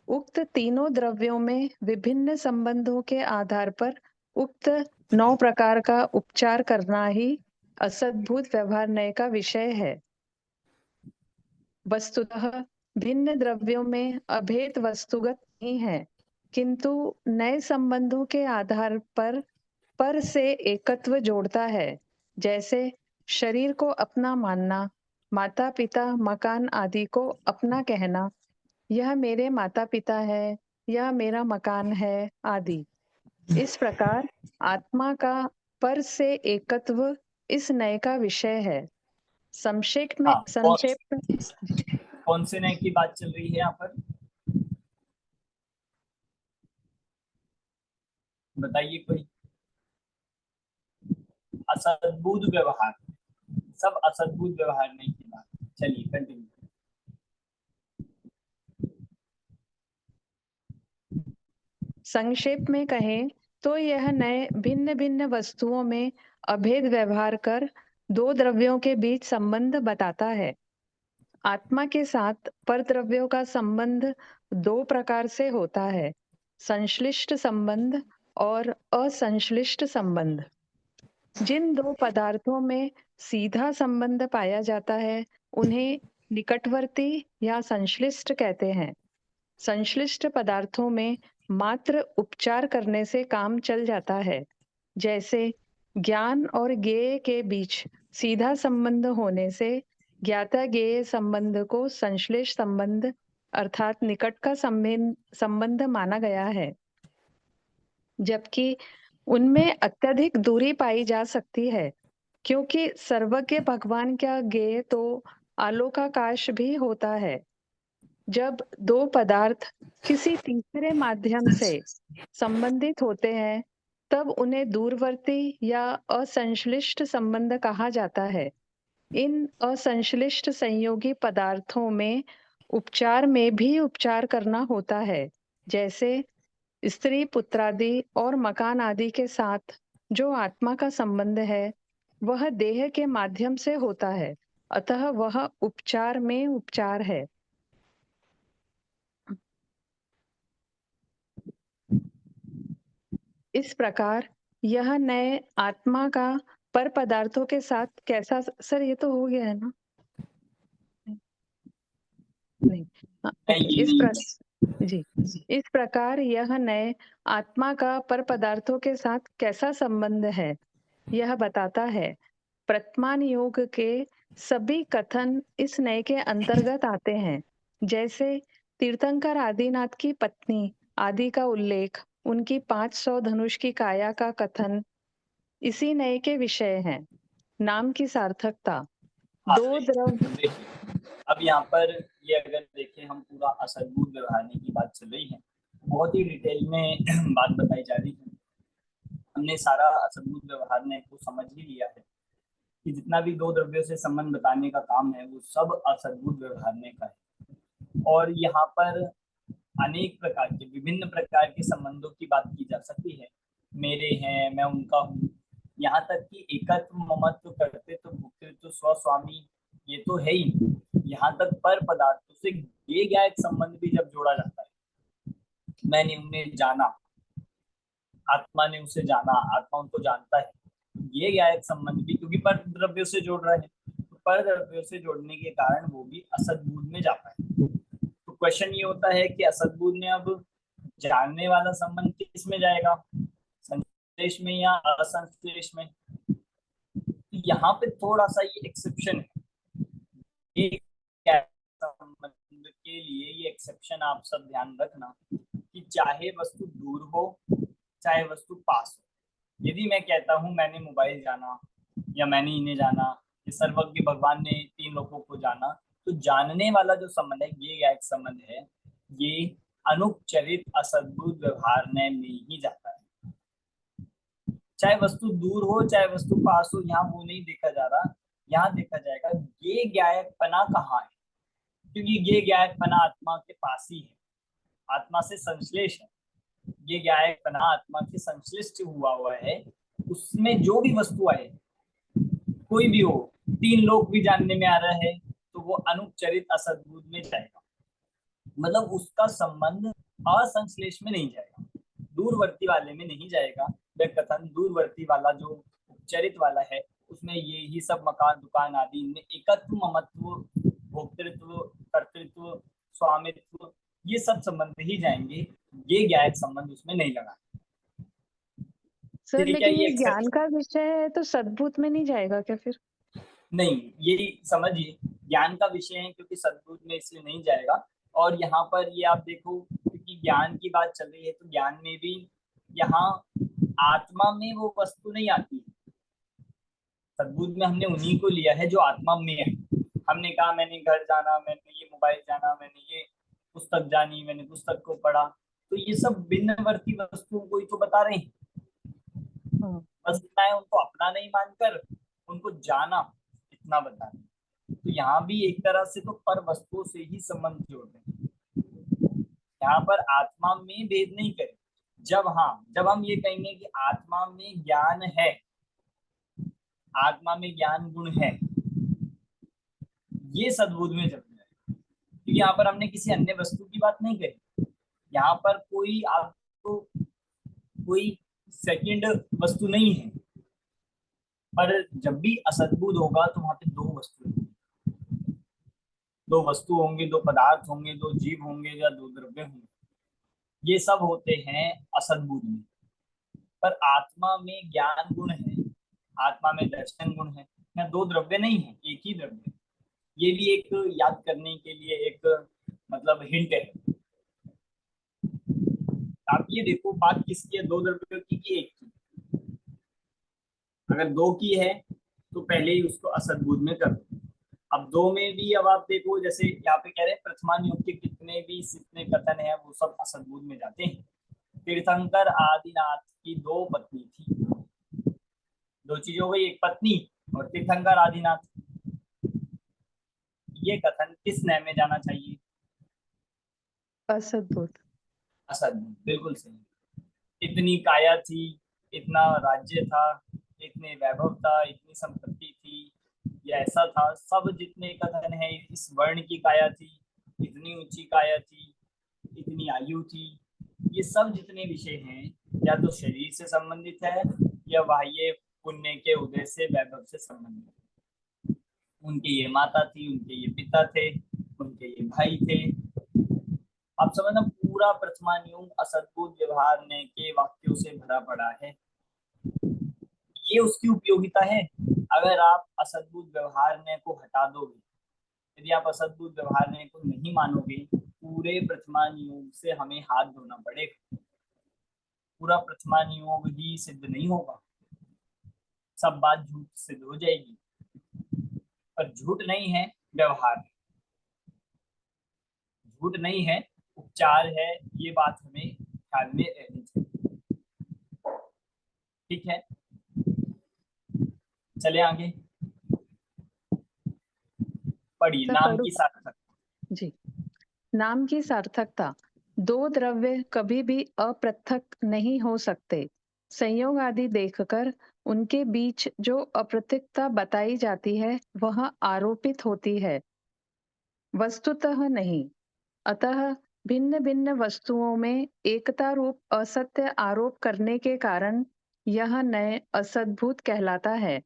उक्त तीनों द्रव्यों में विभिन्न संबंधों के आधार पर उक्त 9 प्रकार का उपचार करना ही असद्भुत व्यवहार नय का विषय है। वस्तुतः भिन्न द्रव्यों में अभेद वस्तुगत नहीं है, किंतु नए संबंधों के आधार पर से एकत्व जोड़ता है। जैसे शरीर को अपना मानना, माता पिता मकान आदि को अपना कहना, यह मेरे माता पिता है, यह मेरा मकान है आदि। इस प्रकार आत्मा का पर से एकत्व इस नय का विषय है। संक्षेप में हाँ, कौन से नए की बात चल रही है यहाँ पर, बताइए कोई। असद्भुत व्यवहार, सब असद्भुत व्यवहार नहीं की बात। चलिए कंटिन्यू। संक्षेप में कहें तो यह नए भिन्न भिन्न वस्तुओं में अभेद व्यवहार कर 2 द्रव्यों के बीच संबंध बताता है। आत्मा के साथ पर द्रव्यों का संबंध 2 प्रकार से होता है। संश्लिष्ट संबंध और असंश्लिष्ट संबंध। जिन दो पदार्थों में सीधा संबंध पाया जाता है उन्हें निकटवर्ती या संश्लिष्ट कहते हैं। संश्लिष्ट पदार्थों में मात्र उपचार करने से काम चल जाता है। जैसे ज्ञान और ज्ञेय के बीच सीधा संबंध होने से ज्ञाता ज्ञेय संबंध को संश्लिष्ट संबंध अर्थात निकट का संबंध माना गया है, जबकि उनमें अत्यधिक दूरी पाई जा सकती है, क्योंकि सर्वज्ञ भगवान का ज्ञेय तो आलोकाकाश भी होता है। जब दो पदार्थ किसी तीसरे माध्यम से संबंधित होते हैं तब उन्हें दूरवर्ती या असंश्लिष्ट संबंध कहा जाता है। इन असंश्लिष्ट संयोगी पदार्थों में उपचार में भी उपचार करना होता है, जैसे स्त्री पुत्रादि और मकान आदि के साथ जो आत्मा का संबंध है वह देह के माध्यम से होता है, अतः वह उपचार में उपचार है। इस प्रकार यह नए आत्मा का पर पदार्थों के साथ कैसा, सर ये तो हो गया है ना? नहीं, हाँ, नहीं, ओके। जी, इस प्रकार यह नए आत्मा का पर पदार्थों के साथ कैसा संबंध है यह बताता है। वर्तमान योग के सभी कथन इस नए के अंतर्गत आते हैं, जैसे तीर्थंकर आदिनाथ की पत्नी आदि का उल्लेख, उनकी 500 धनुष की काया का कथन इसी नए के विषय है। नाम की सार्थकता, दो द्रव्य। देखिए, अब यहाँ पर ये अगर देखें हम पूरा असद्भुत व्यवहारने की बात चल रही है, बहुत ही डिटेल में बात बताई जा रही है। हमने सारा असद्भुत व्यवहारने को समझ ही लिया है कि जितना भी दो द्रव्यों से संबंध बताने का काम है वो सब असद्भुत व्यवहारने का है। और यहाँ पर अनेक प्रकार के विभिन्न प्रकार के संबंधों की बात की जा सकती है। मेरे हैं, मैं उनका हूँ, यहाँ तक कि एकत्व ममत्व कर्तृत्व भोक्तृत्व स्वस्वामी ये तो है ही। यहाँ तक पर पदार्थों से ये क्या एक संबंध भी जब जोड़ा जाता है, मैंने उन्हें जाना, आत्मा ने उसे जाना, आत्मा उनको जानता है, ये क्या एक संबंध भी, क्योंकि पर द्रव्यों से जोड़ रहे हैं, तो पर द्रव्यों से जोड़ने के कारण वो भी असद्भुत में जाता है। तो क्वेश्चन ये होता है कि असद्भुत में अब जानने वाला संबंध किस में जाएगा, संश्लेष में या असंश्लेष में? यहाँ पे थोड़ा सा ये एक्सेप्शन है। संबंध के लिए ये एक्सेप्शन आप सब ध्यान रखना कि चाहे वस्तु दूर हो चाहे वस्तु पास हो। यदि मैं कहता हूँ मैंने मोबाइल जाना या मैंने इन्हें जाना, ये सर्वज्ञ भगवान ने 3 लोगों को जाना, तो जानने वाला जो संबंध है ये क्या एक संबंध है, ये अनुपचरित असद्भुत व्यवहार में ही जाता है। चाहे वस्तु दूर हो चाहे वस्तु पास हो, यहाँ वो नहीं देखा जा रहा, यहाँ देखा जाएगा ये ज्ञायकपना कहाँ है, क्योंकि ये ज्ञायकपना आत्मा के पास ही है, आत्मा से संश्लेष है। ये ज्ञायकपना आत्मा के संश्लिष्ट हुआ है, उसमें जो भी वस्तु आए कोई भी हो, 3 लोग भी जानने में आ रहा है तो वो अनुपचरित असद्भुत में जाएगा, मतलब उसका संबंध असंश्लेष में नहीं जाएगा, दूरवर्ती वाले में नहीं जाएगा। वह कथन दूरवर्ती वाला जो उपचरित वाला है उसमें ये ही सब मकान दुकान आदि इनमें एकत्व ममत्व भोक्तृत्व कर्तृत्व स्वामित्व ये सब संबंध ही जाएंगे, ये ज्ञायक संबंध उसमें नहीं लगा। सर लेकिन ये ज्ञान का विषय है तो सद्भुत में नहीं जाएगा क्या फिर? नहीं, यही समझिए ज्ञान का विषय है क्योंकि सद्भुत में इसलिए नहीं जाएगा। और यहाँ पर ये आप देखो क्योंकि ज्ञान की बात चल रही है तो ज्ञान में भी यहाँ आत्मा में वो वस्तु नहीं आती है। सद्भुत में हमने उन्हीं को लिया है जो आत्मा में है। हमने कहा मैंने घर जाना, मैंने ये मोबाइल जाना, मैंने ये पुस्तक जानी, मैंने पुस्तक को पढ़ा, तो ये सब भिन्नवर्ती वस्तुओं को ही तो बता रहे हैं। बस इतना है, उनको अपना नहीं मानकर उनको जाना, इतना बता रहे। तो यहाँ भी एक तरह से तो पर वस्तुओं से ही संबंध जोड़ रहे हैं। यहाँ पर आत्मा में भेद नहीं करें। जब हम ये कहेंगे कि आत्मा में ज्ञान है, आत्मा में ज्ञान गुण है, ये सद्बुद्ध में चल रहा है, क्योंकि यहाँ पर हमने किसी अन्य वस्तु की बात नहीं करी। यहाँ पर कोई आप कोई सेकंड वस्तु नहीं है, पर जब भी असद्बुद होगा तो वहां पे दो वस्तु होंगी, दो वस्तु होंगे, दो पदार्थ होंगे, दो जीव होंगे या दो द्रव्य होंगे, ये सब होते हैं असद्बुद में। पर आत्मा में ज्ञान गुण है, आत्मा में दर्शन गुण है, यहाँ दो द्रव्य नहीं है, एक ही द्रव्य है। ये भी एक याद करने के लिए एक मतलब हिंट है। आप ये देखो बात किसकी है, दो द्रव्यों की कि एक की? अगर दो की है तो पहले ही उसको असद्बुद में कर दो। अब दो में भी अब आप देखो, जैसे यहाँ पे कह रहे हैं प्रथमान युग के कितने भी जितने कथन है वो सब असद्बुद में जाते हैं। तीर्थंकर आदिनाथ की दो पत्नी थी, दो चीज हो गई, एक पत्नी और तीर्थंकर आदिनाथ। ये कथन किस न्याय में जाना चाहिए? असद्भुत। असद्बुद, बिल्कुल सही। इतनी काया थी, इतना राज्य था, इतने वैभव था, इतनी संपत्ति थी, ये ऐसा था, सब जितने कथन है, इस वर्ण की काया थी, इतनी ऊंची काया थी, इतनी आयु थी, ये सब जितने विषय हैं या तो शरीर से संबंधित है या बाह्य पुण्य के उदय से वैभव से संबंधित। उनके ये माता थी, उनके ये पिता थे, उनके ये भाई थे। आप समझना, पूरा प्रथमान युग असद्भुत व्यवहार ने के वाक्यों से भरा पड़ा है। ये उसकी उपयोगिता है। अगर आप असद्भुत व्यवहार ने को हटा दोगे, यदि आप असद्भुत व्यवहार ने को नहीं मानोगे, पूरे प्रथमान युग से हमें हाथ धोना पड़ेगा। पूरा प्रथमान युग ही सिद्ध नहीं होगा, सब बात झूठ सिद्ध हो जाएगी। पर झूठ नहीं है व्यवहार, झूठ नहीं है उपचार है, ये बात हमें ख्याल में रहनी चाहिए। ठीक है, चले आगे पढ़िए। सर, नाम पढ़ूं? की सार्थकता। जी। नाम की सार्थकता। दो द्रव्य कभी भी अपृथक नहीं हो सकते। संयोग आदि देखकर उनके बीच जो अपृथकता बताई जाती है वह आरोपित होती है, वस्तुतः नहीं। अतः भिन्न भिन्न वस्तुओं में एकता रूप असत्य आरोप करने के कारण यह नए असद्भुत कहलाता है।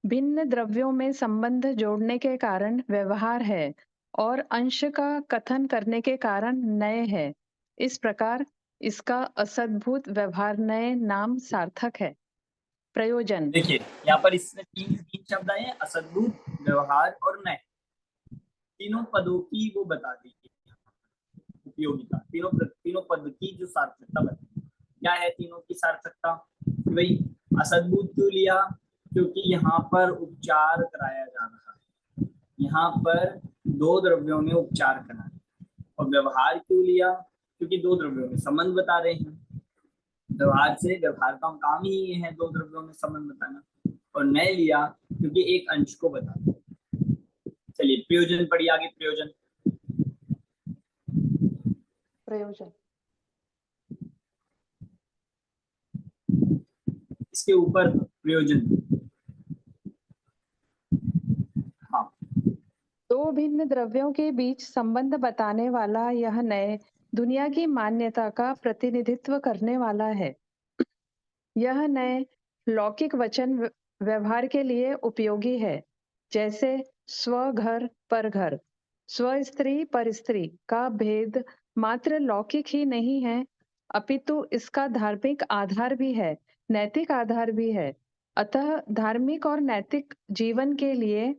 भिन्न द्रव्यों में संबंध जोड़ने के कारण व्यवहार है और अंश का कथन करने के कारण नए है। इस प्रकार इसका असद्भुत व्यवहार नए नाम सार्थक है। प्रयोजन। देखिए यहाँ पर इसमें तीन तीन शब्द आए हैं, असद्भुत, व्यवहार और नए। तीनों पदों की वो बता दीजिए उपयोगिता, तीनों पद की जो सार्थकता बताई। क्या है तीनों की सार्थकता? भाई असद्भुत क्यों लिया? क्योंकि यहाँ पर उपचार कराया जा रहा है, यहाँ पर दो द्रव्यों में उपचार कराना। और व्यवहार क्यों लिया? क्योंकि दो द्रव्यों में संबंध बता रहे हैं। व्यवहार से, व्यवहार का काम ही ये है दो द्रव्यों में संबंध बताना। और नए लिया क्योंकि एक अंश को बताना। चलिए प्रयोजन पढ़िए आगे। प्रयोजन प्रयोजन इसके ऊपर प्रयोजन। हाँ, दो भिन्न द्रव्यों के बीच संबंध बताने वाला यह नए दुनिया की मान्यता का प्रतिनिधित्व करने वाला है। यह नए लौकिक वचन व्यवहार के लिए उपयोगी है, जैसे स्व घर पर घर, स्व स्त्री पर स्त्री का भेद मात्र लौकिक ही नहीं है, अपितु इसका धार्मिक आधार भी है, नैतिक आधार भी है। अतः धार्मिक और नैतिक जीवन के लिए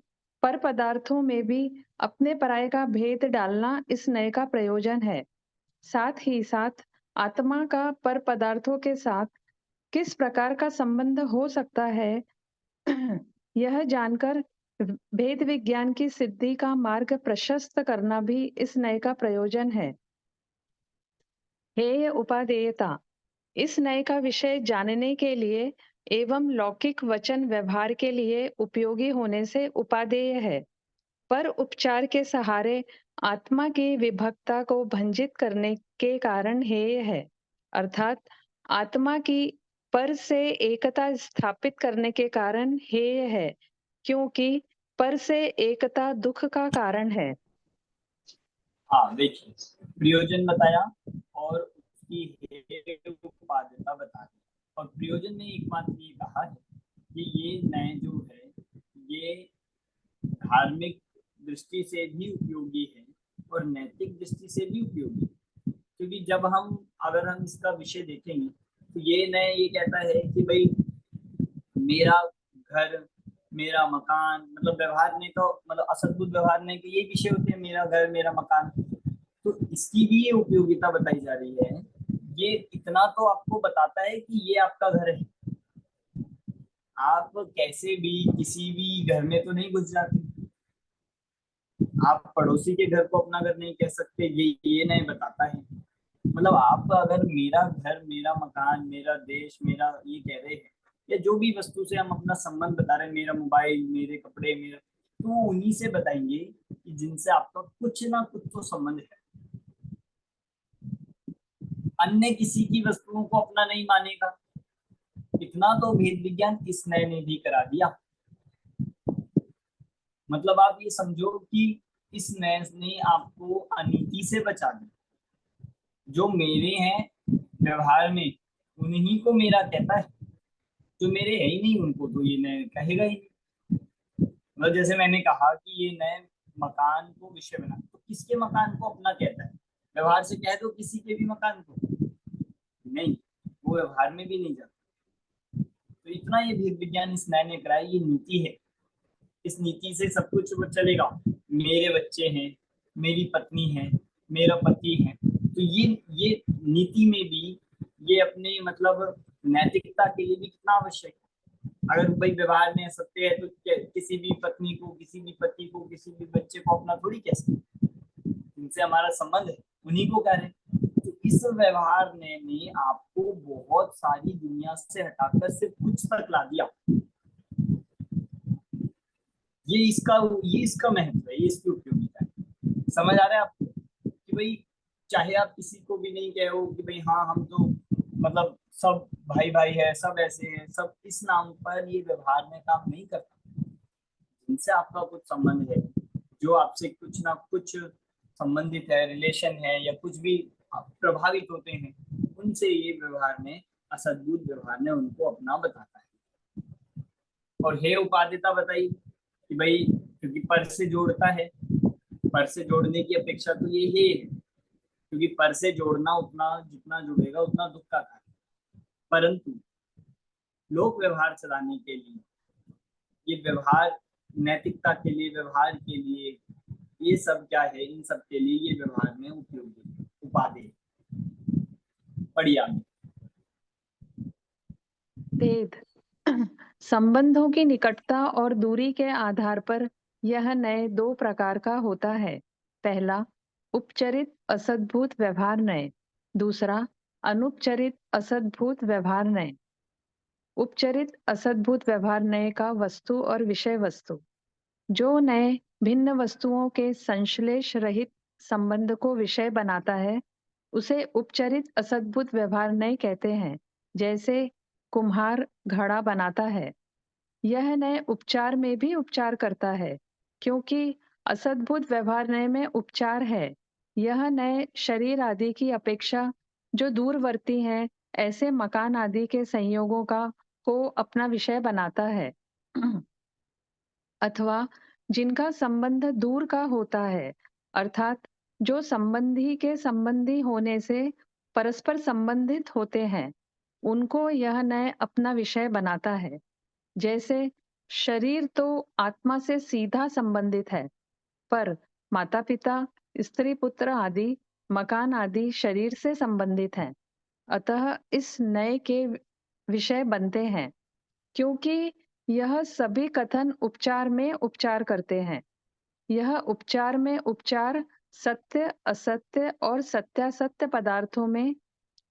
पर पदार्थों में भी अपने पराये का भेद डालना इस नए का प्रयोजन है। साथ ही साथ आत्मा का पर पदार्थों के साथ किस प्रकार का संबंध हो सकता है यह जानकर भेद विज्ञान की सिद्धि का मार्ग प्रशस्त करना भी इस नए का प्रयोजन है। हेय उपादेयता। इस नए का विषय जानने के लिए एवं लौकिक वचन व्यवहार के लिए उपयोगी होने से उपादेय है, पर उपचार के सहारे आत्मा की विभक्ता को भंजित करने के कारण हेय है, अर्थात आत्मा की पर से एकता स्थापित करने के कारण हेय है, क्योंकि पर से एकता दुख का कारण है। हाँ देखिए प्रयोजन बताया और उसकी हेय उपादेयता बता दी। और प्रयोजन ने एकमात्र ये कहा है कि ये न्याय जो है ये धार्मिक दृष्टि से भी उपयोगी है और नैतिक दृष्टि से भी उपयोगी है। क्योंकि जब हम अगर हम इसका विषय देखेंगे तो ये न्याय ये कहता है कि भाई मेरा घर, मेरा मकान, मतलब व्यवहार ने तो मतलब असद्भुत व्यवहार ने के ये विषय होते हैं, मेरा घर, मेरा मकान। तो इसकी भी ये उपयोगिता बताई जा रही है। ये इतना तो आपको बताता है कि ये आपका घर है, आप कैसे भी किसी भी घर में तो नहीं घुस जाते, आप पड़ोसी के घर को अपना घर नहीं कह सकते, ये नहीं बताता है। मतलब आप अगर मेरा घर, मेरा मकान, मेरा देश, मेरा ये कह रहे हैं, या जो भी वस्तु से हम अपना संबंध बता रहे हैं, मेरा मोबाइल, मेरे कपड़े, मेरा, तो उन्हीं से बताएंगे कि जिनसे आपका कुछ ना कुछ तो संबंध है। अन्य किसी की वस्तुओं को अपना नहीं मानेगा। इतना तो भेद विज्ञान इस नए ने भी करा दिया। मतलब आप ये समझो कि इस नए ने आपको अनीति से बचा दिया। जो मेरे हैं व्यवहार में उन्हीं को मेरा कहता है, जो मेरे है ही नहीं उनको तो ये नए कहेगा ही नहीं। मतलब जैसे मैंने कहा कि ये नए मकान को विषय बना, तो किसके मकान को अपना कहता है? व्यवहार से कह दो किसी के भी मकान को, नहीं, वो व्यवहार में भी नहीं जाता। तो इतना ये भेद विज्ञान इस नए ने कराया, ये नीति है। इस नीति से सब कुछ वो चलेगा। मेरे बच्चे हैं, मेरी पत्नी है, मेरा पति है, तो ये नीति में भी ये अपने मतलब नैतिकता के लिए भी कितना आवश्यक है। अगर भाई व्यवहार में सत्य है तो किसी भी पत्नी को, किसी भी पति को, किसी भी बच्चे को अपना थोड़ी कह सकते, जिनसे हमारा संबंध है उन्हीं को कह रहे हैं। तो इस व्यवहार ने आपको बहुत सारी दुनिया से हटाकर सिर्फ कुछ तक ला दिया। ये इसका महत्व है, ये इसकी उपयोगिता है। समझ आ रहा है आपको कि भाई चाहे आप किसी को भी नहीं कहो कि भाई हाँ हम तो मतलब सब भाई भाई है, सब ऐसे हैं, सब इस नाम पर ये व्यवहार में काम नहीं करता। जिनसे आपका कुछ संबंध है, जो आपसे कुछ ना कुछ संबंधित है, रिलेशन है, या कुछ भी आप प्रभावित होते हैं, उनसे ये व्यवहार में, असद्भुत व्यवहार ने उनको अपना बताता है। और हे उपादेयता बताई कि भाई क्योंकि पर से जोड़ता है, पर से जोड़ने की अपेक्षा तो ये है, क्योंकि पर से जोड़ना उतना जितना जुड़ेगा उतना दुख का कार्य। परंतु लोक व्यवहार चलाने के लिए, ये व्यवहार नैतिकता के लिए, व्यवहार के लिए, ये सब क्या है, इन सब के लिए ये व्यवहार में उपयोगी उपादेय। बढ़िया। भेद संबंधों की निकटता और दूरी के आधार पर यह नय दो प्रकार का होता है। पहला, उपचरित असद्भुत व्यवहार नय। दूसरा, अनुपचरित असद्भुत व्यवहार नय। उपचरित असद्भुत व्यवहार नय का वस्तु और विषय वस्तु। जो नय भिन्न वस्तुओं के संश्लेष रहित संबंध को विषय बनाता है, उसे उपचरित असद्भुत व्यवहार नय कहते हैं। जैसे कुम्हार घड़ा बनाता है, यह नय उपचार में भी उपचार करता है, क्योंकि असद्भुत व्यवहार नय में उपचार है। यह नय शरीर आदि की अपेक्षा जो दूरवर्ती हैं, ऐसे मकान आदि के संयोगों को अपना विषय बनाता है अथवा जिनका संबंध दूर का होता है, अर्थात जो संबंधी के संबंधी होने से परस्पर संबंधित होते हैं, उनको यह नय अपना विषय बनाता है। जैसे शरीर तो आत्मा से सीधा संबंधित है, पर माता पिता, स्त्री पुत्र आदि, मकान आदि शरीर से संबंधित हैं। अतः इस नय के विषय बनते हैं, क्योंकि यह सभी कथन उपचार में उपचार करते हैं। यह उपचार में उपचार सत्य, असत्य और सत्यासत्य पदार्थों में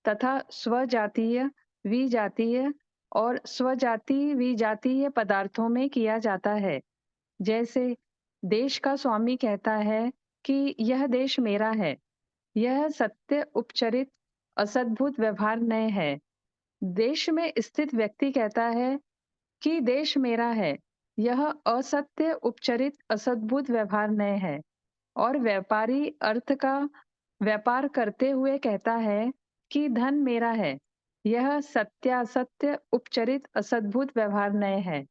तथा स्वजातीय, विजातीय और स्वजाति विजातीय पदार्थों में किया जाता है। जैसे देश का स्वामी कहता है कि यह देश मेरा है, यह सत्य उपचरित असद्भुत व्यवहार नय है। देश में स्थित व्यक्ति कहता है कि देश मेरा है, यह असत्य उपचरित असद्भुत व्यवहार नय है। और व्यापारी अर्थ का व्यापार करते हुए कहता है कि धन मेरा है, यह सत्य असत्य उपचरित असद्भुत व्यवहार नय है।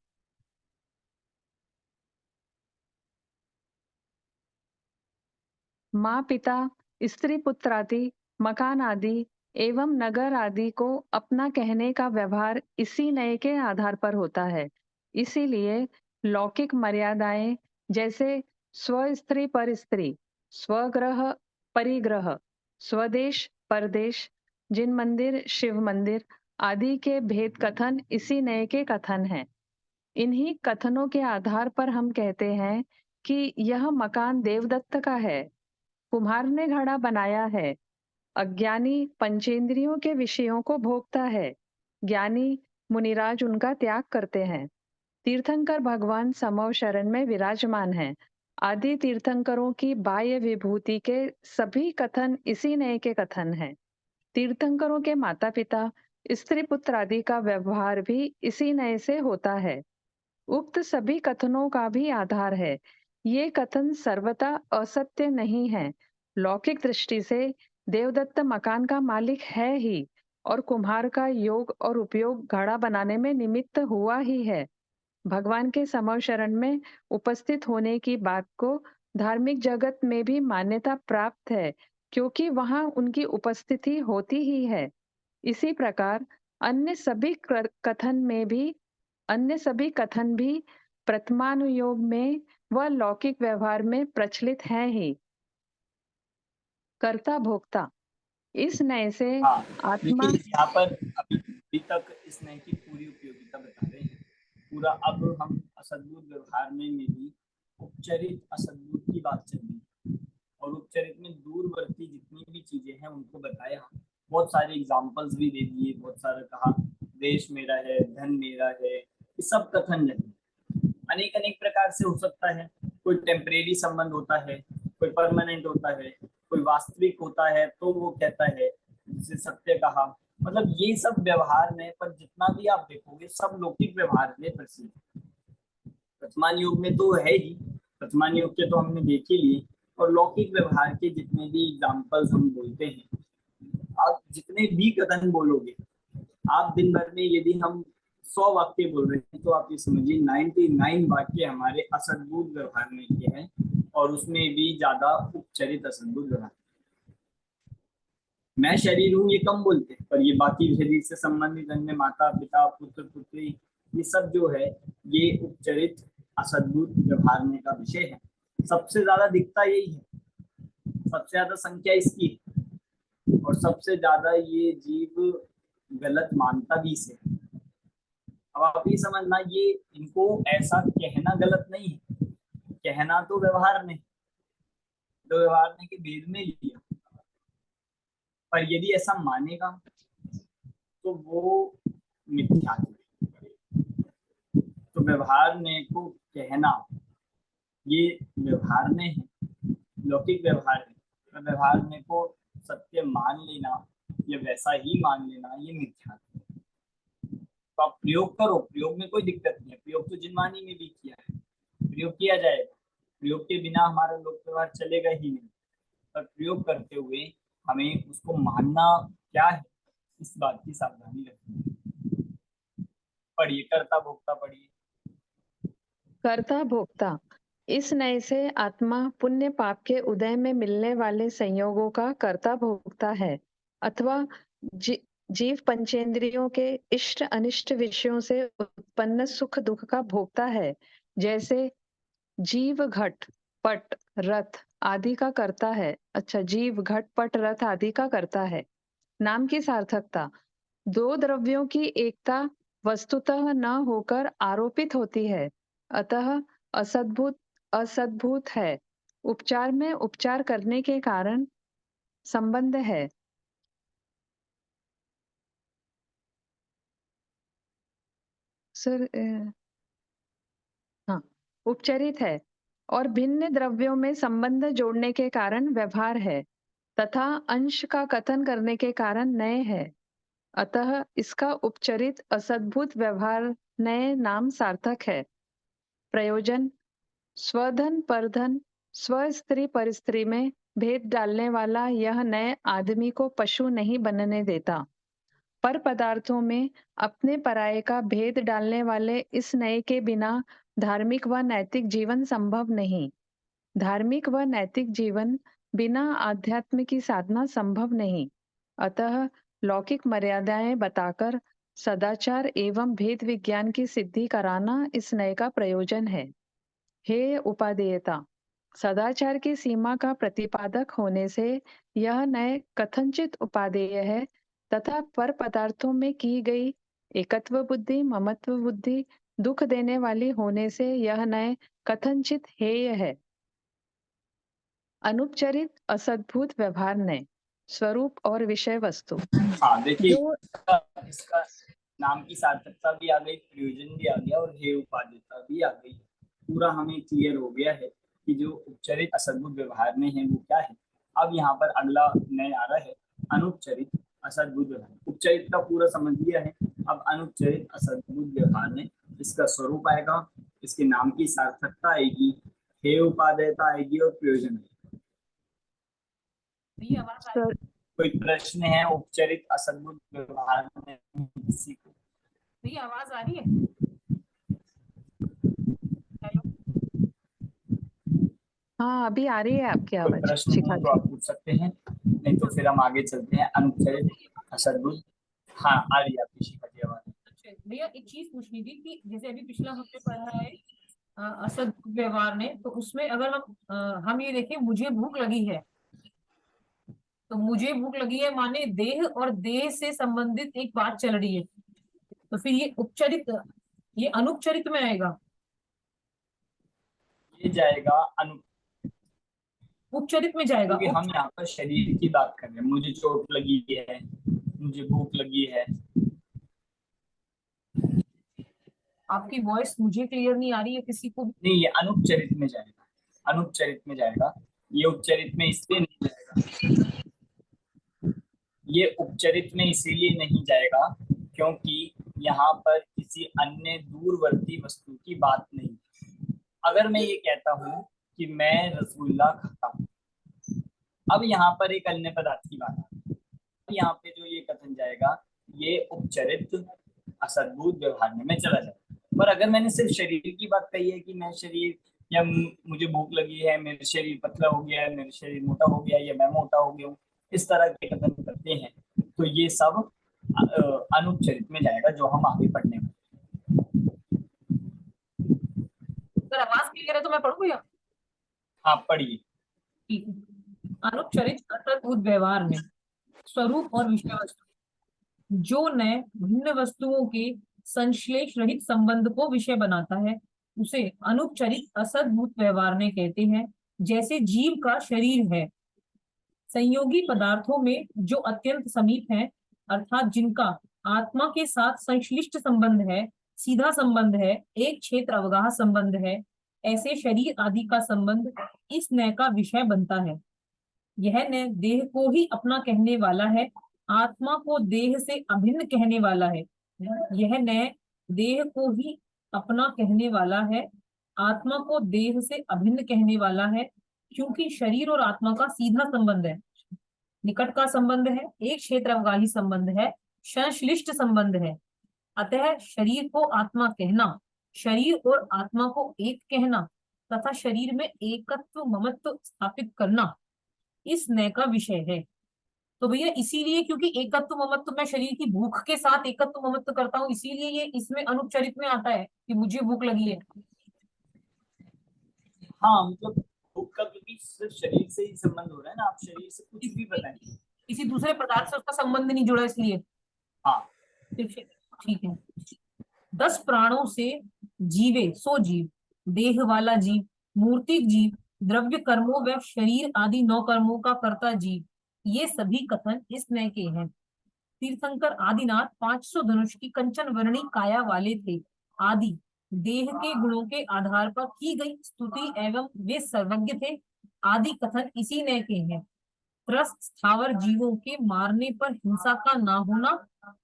माँ पिता, स्त्री पुत्र आदि, मकान आदि एवं नगर आदि को अपना कहने का व्यवहार इसी नय के आधार पर होता है। इसीलिए लौकिक मर्यादाएं जैसे स्व स्त्री पर स्त्री, स्वग्रह परिग्रह, स्वदेश परदेश, जिन मंदिर शिव मंदिर आदि के भेद कथन इसी नय के कथन हैं। इन्हीं कथनों के आधार पर हम कहते हैं कि यह मकान देवदत्त का है, कुम्हार ने घड़ा बनाया है। अज्ञानी पंचेंद्रियों के विषयों को भोगता है, ज्ञानी मुनिराज उनका त्याग करते हैं। तीर्थंकर भगवान समव शरण में विराजमान हैं। आदि तीर्थंकरों की बाह्य विभूति के सभी कथन इसी नय के कथन हैं। तीर्थंकरों के माता पिता, स्त्री पुत्र आदि का व्यवहार भी इसी नय से होता है। उक्त सभी कथनों का भी आधार है। ये कथन सर्वथा असत्य नहीं है। लौकिक दृष्टि से देवदत्त मकान का मालिक है ही और कुम्हार का योग और उपयोग घड़ा बनाने में निमित्त हुआ ही है। भगवान के समव शरण में उपस्थित होने की बात को धार्मिक जगत में भी मान्यता प्राप्त है, क्योंकि वहां उनकी उपस्थिति होती ही है। इसी प्रकार अन्य सभी कथन भी प्रथमानुयोग में व लौकिक व्यवहार में प्रचलित हैं ही। कर्ता भोक्ता, इस नय से हाँ, आत्मा देखिए यहाँ पर अभी तक इस नय की पूरी उपयोगिता बता रहे हैं पूरा। अब हम असद्भुत व्यवहार में भी उपचरित असद्भुत की बात चल रही है और उपचरित में दूरवर्ती जितनी भी चीजें हैं उनको बताया। बहुत सारे एग्जाम्पल्स भी दे दिए, बहुत सारा कहा देश मेरा है, धन मेरा है, ये सब कथन नहीं। अनेक अनेक प्रकार से हो सकता है। कोई टेम्परेरी संबंध होता है, कोई परमानेंट होता है, कोई वास्तविक होता है तो वो कहता है, जिसे सत्य कहा। मतलब ये सब व्यवहार में, पर जितना भी आप देखोगे सब लौकिक व्यवहार में प्रसिद्ध। वर्तमान युग में तो है ही, वर्तमान युग के तो हमने देख ही लिए, और लौकिक व्यवहार के जितने भी एग्जाम्पल्स हम बोलते हैं, आप जितने भी कथन बोलोगे, आप दिन भर में यदि हम 100 वाक्य बोल रहे हैं तो आप ये समझिए 99 वाक्य हमारे असद्भुत व्यवहार में के हैं, और उसमें भी ज्यादा उपचरित असद्भुत व्यवहार। मैं शरीर हूँ ये कम बोलते हैं, पर ये बाकी शरीर से संबंधित अन्य माता पिता पुत्र पुत्री ये सब जो है ये उपचरित असद्भुत व्यवहार में का विषय है। सबसे ज्यादा दिखता यही है, सबसे ज्यादा संख्या इसकी है, और सबसे ज्यादा ये जीव गलत मानता भी इसे। अब आप ये समझना, ये इनको ऐसा कहना गलत नहीं है, कहना तो व्यवहार ने, तो व्यवहार ने के भेद में लिया, पर यदि ऐसा मानेगा तो वो मिथ्या है। तो व्यवहार ने को कहना ये व्यवहार ने है, लौकिक व्यवहार है। तो व्यवहार ने को सत्य मान लेना या वैसा ही मान लेना ये मिथ्या है। तो आप प्रयोग करो, प्रयोग में कोई दिक्कत नहीं है, प्रयोग तो जिनवानी में भी किया है, प्रयोग किया जाएगा। प्रयोग के बिना हमारा लोक व्यवहार चलेगा ही नहीं, पर प्रयोग करते हुए हमें उसको मानना क्या है, इस बात की सावधानी रखनी है। पढ़िए, कर्ता भोक्ता पढ़िए। कर्ता भोक्ता, इस नय से आत्मा पुण्य पाप के उदय में मिलने वाले संयोगों का कर्ता भोक्ता है, अथवा जीव पंचेंद्रियों के इष्ट अनिष्ट विषयों से उत्पन्न सुख दुख का भोक्ता है। जैसे जीव घट पट रथ आदि का करता है। अच्छा, जीव घट पट रथ आदि का करता है। नाम की सार्थकता, दो द्रव्यों की एकता वस्तुतः न होकर आरोपित होती है, अतः असद्भुत असद्भुत है। उपचार में उपचार करने के कारण संबंध है। सर हाँ, उपचरित है और भिन्न द्रव्यों में संबंध जोड़ने के कारण व्यवहार है, तथा अंश का कथन करने के कारण नय है। अतः इसका उपचरित असद्भुत व्यवहार नय नाम सार्थक है। प्रयोजन, स्वधन परधन स्व स्त्री पर स्त्री में भेद डालने वाला यह नय आदमी को पशु नहीं बनने देता। पर पदार्थों में अपने पराये का भेद डालने वाले इस नए के बिना धार्मिक व नैतिक जीवन संभव नहीं। धार्मिक व नैतिक जीवन बिना आध्यात्म की साधना संभव नहीं। अतः लौकिक मर्यादाएं बताकर सदाचार एवं भेद विज्ञान की सिद्धि कराना इस नए का प्रयोजन है। हे उपादेयता, सदाचार की सीमा का प्रतिपादक होने से यह नए कथनचित उपादेय है तथा पर पदार्थों में की गई एकत्व बुद्धि, ममत्व बुद्धि दुख देने वाली होने से यह नए कथनचित हेय है। अनुपचरित असद्भुत व्यवहार नय, स्वरूप और विषय वस्तु। हाँ देखिए, जो इसका नाम की सार्थकता भी आ गई, प्रयोजन भी आ गया और हे उपादेयता भी आ गई। पूरा हमें क्लियर हो गया है कि जो उपचरित असद्भुत व्यवहार में है वो क्या है। अब यहाँ पर अगला नए आ रहा है अनुपचरित असद्भुत व्यवहार। उपचरित का पूरा समझ लिया है, अब अनुपचरित असद्भुत व्यवहार में इसका स्वरूप आएगा, इसके नाम की सार्थकता आएगी, हे उपादेयता आएगी और प्रयोजन आएगा। सर, कोई प्रश्न है उपचरित असद्भुत व्यवहार में किसी को? भैया आवाज आ रही है? हाँ अभी आ रही है आपकी कोई आवाज प्रश्न शिखा हो तो जी। आप पूछ सकते हैं, नहीं तो फिर हम आगे चलते हैं। अनुपचरित असद्भुत, हाँ आ रही है आपकी शिखा जी आवाज। अच्छा भैया एक चीज पूछनी थी कि जैसे अभी पिछला हमने पढ़ा है असद्भुत व्यवहार ने, तो उसमें अगर हम ये देखें मुझे भूख लगी है, तो मुझे भूख लगी है माने देह और देह से संबंधित एक बात चल रही है, तो फिर ये उपचरित, ये अनुपचरित में आएगा, ये जाएगा उपचरित में जाएगा। क्योंकि हम यहाँ पर शरीर की बात कर रहे हैं। मुझे चोट लगी है, मुझे भूख लगी है। आपकी वॉइस मुझे क्लियर नहीं आ रही है किसी को भी? नहीं, ये अनुपचरित में जाएगा, अनुपचरित में जाएगा। ये उपचरित में इसलिए नहीं जाएगा, ये उपचरित में इसीलिए नहीं जाएगा क्योंकि यहाँ पर किसी अन्य दूरवर्ती वस्तु की बात नहीं। अगर मैं ये कहता हूँ कि मैं रसगुल्ला खाता हूँ, अब यहाँ पर एक अन्य पदार्थ की बात है, यहाँ पे जो ये कथन जाएगा ये उपचरित असद्भुत व्यवहार में चला जाएगा। पर अगर मैंने सिर्फ शरीर की बात कही है कि मैं शरीर, या मुझे भूख लगी है, मेरा शरीर पतला हो गया है, मेरा शरीर मोटा हो गया है, या मैं मोटा हो गया हूँ, इस तरह के कथन करते हैं, तो ये सब अनुपचरित में जाएगा, जो हम आगे पढ़ने में। अगर आवाज क्लियर है तो मैं पढ़ूं भैया? हाँ पढ़िए। ठीक है। अनुपचरित असद्भुत व्यवहार में स्वरूप और विषय वस्तु, जो नए भिन्न वस्तुओं के संश्लेष रहित संबंध को विषय बनाता है उसे अनुपचरित असद्भुत व्यवहार में कहते हैं। जैसे जीव का शरीर है, संयोगी पदार्थों में जो अत्यंत समीप है, अर्थात जिनका आत्मा के साथ संश्लिष्ट संबंध है, सीधा संबंध है, एक क्षेत्र अवगाह संबंध है, ऐसे शरीर आदि का संबंध इस नय का विषय बनता है। यह नय देह को ही अपना कहने वाला है, आत्मा को देह से अभिन्न कहने वाला है। यह नय देह को ही अपना कहने वाला है, आत्मा को देह से अभिन्न कहने वाला है, क्योंकि शरीर और आत्मा का सीधा संबंध है, निकट का संबंध है, एक क्षेत्र अवगाही संबंध है, संश्लिष्ट संबंध है। अतः शरीर को आत्मा कहना, शरीर और आत्मा को एक कहना तथा शरीर में एकत्व ममत्व स्थापित करना इस नय का विषय है। तो भैया इसीलिए क्योंकि एकत्व ममत्व मैं शरीर की भूख के साथ एकत्व ममत्व करता हूँ, इसीलिए ये इसमें अनुपचरित में आता है कि मुझे भूख लगी है। हाँ मतलब भूख का क्योंकि सिर्फ शरीर से ही संबंध हो रहा है ना, आप शरीर से कुछ भी बताएं, किसी दूसरे पदार्थ से उसका संबंध नहीं जुड़ा, इसलिए। हाँ ठीक है। 10 प्राणों से जीवे सो जीव, देह वाला जीव, मूर्तिक जीव, द्रव्य कर्मों व शरीर आदि 9 कर्मों का कर्ता जीव, ये सभी कथन इस नय के हैं। तीर्थंकर आदिनाथ 500 धनुष की कंचन वर्णी काया वाले थे। आदि देह के गुणों के आधार पर की गई स्तुति एवं वे सर्वज्ञ थे, आदि कथन इसी नय के हैं। त्रस्त स्थावर जीवों के मारने पर हिंसा का ना होना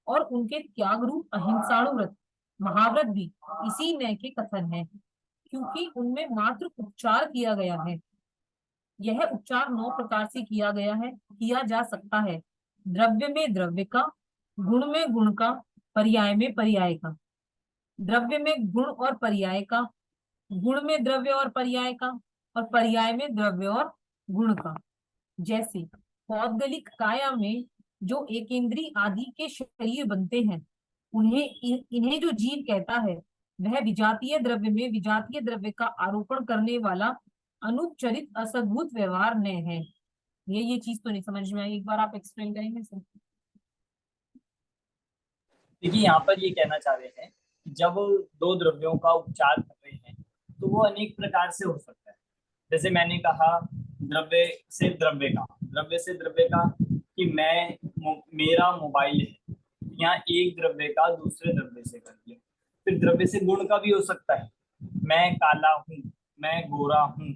और उनके त्याग रूप अहिंसाणु व्रत महाव्रत भी इसी नय के कथन है, क्योंकि उनमें मात्र उपचार किया गया है। यह उपचार 9 प्रकार से किया गया है, किया जा सकता है। द्रव्य में द्रव्य का, गुण में गुण का, पर्याय में पर्याय का, द्रव्य में गुण और पर्याय का, गुण में द्रव्य और पर्याय का, और पर्याय में द्रव्य और गुण का। जैसे पौद्गलिक काया में जो एकेंद्री आदि के शरीर बनते हैं, इन्हें जो जीव कहता है, वह विजातीय द्रव्य में विजातीय द्रव्य का आरोपण करने वाला अनुपचरित असद्भुत व्यवहार न है। ये चीज तो नहीं समझ में आई, एक बार आप एक्सप्लेन करेंगे सर? देखिए यहाँ पर ये कहना चाह रहे हैं कि जब दो द्रव्यों का उपचार कर रहे हैं तो वो अनेक प्रकार से हो सकता है। जैसे मैंने कहा द्रव्य से द्रव्य का कि मेरा मोबाइल है, यहाँ एक द्रव्य का दूसरे द्रव्य से कर दिया। फिर द्रव्य से गुण का भी हो सकता है, मैं काला हूँ, मैं गोरा हूँ,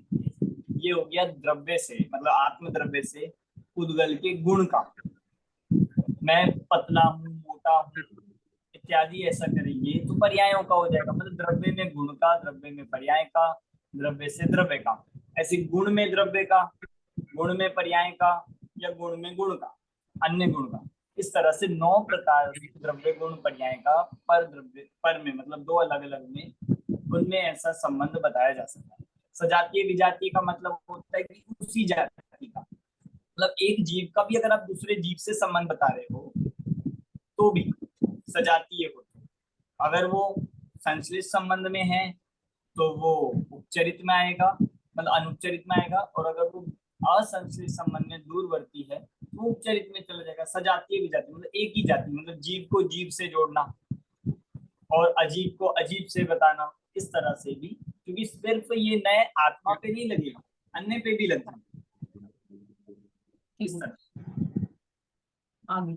ये हो गया द्रव्य से, मतलब आत्म द्रव्य से उद्गल के गुण का। मैं पतला हूँ, मोटा हूँ इत्यादि ऐसा करेंगे तो पर्यायों का हो जाएगा, मतलब द्रव्य में गुण का, द्रव्य में पर्याय का, द्रव्य से द्रव्य का। ऐसे गुण में द्रव्य का, गुण में पर्याय का, या गुण में गुण का, अन्य गुण का। इस तरह से 9 प्रकार द्रव्य गुण पर्याय का पर द्रव्य पर में, मतलब दो अलग अलग में उनमें ऐसा संबंध बताया जा सकता है। सजातीय विजातीय का मतलब होता है कि उसी जाति का, मतलब एक जीव का भी अगर आप दूसरे जीव से संबंध बता रहे हो तो भी सजातीय होते हैं। अगर वो संश्लिष्ट संबंध में है तो वो उपचरित में आएगा, मतलब अनुपचरित में आएगा, और अगर वो असंश्लिष्ट संबंध में दूरवर्ती है तो वो उपचरित में चला जाएगा। सजातीय विजातीय मतलब एक ही जाति, मतलब जीव को जीव से जोड़ना और अजीब को अजीब से बताना, इस तरह से भी, क्योंकि सिर्फ ये नए आत्मा पे नहीं लगेगा, अन्य पे भी लगेगा। इस तरह आगे,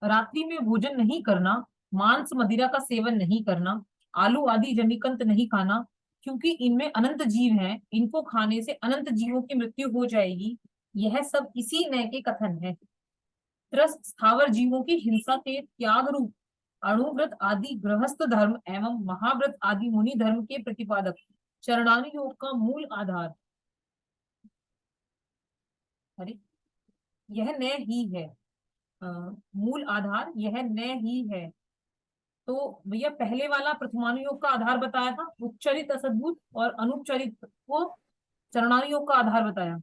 रात्रि में भोजन नहीं करना, मांस मदिरा का सेवन नहीं करना, आलू आदि जमीकंत नहीं खाना, क्योंकि इनमें अनंत जीव हैं, इनको खाने से अनंत जीवों की मृत्यु हो जाएगी, यह सब इसी नय के कथन है। त्रस्त स्थावर जीवों की हिंसा के त्याग रूप अणुव्रत आदि गृहस्थ धर्म एवं महाव्रत आदि मुनि धर्म के प्रतिपादक चरणानी योग का मूल आधार, अरे यह न ही है, मूल आधार यह न ही है। तो भैया पहले वाला प्रथमानुयोग का आधार बताया था उपचरित असद्भुत, और अनुपचरित को चरणानुयोग का आधार बताया।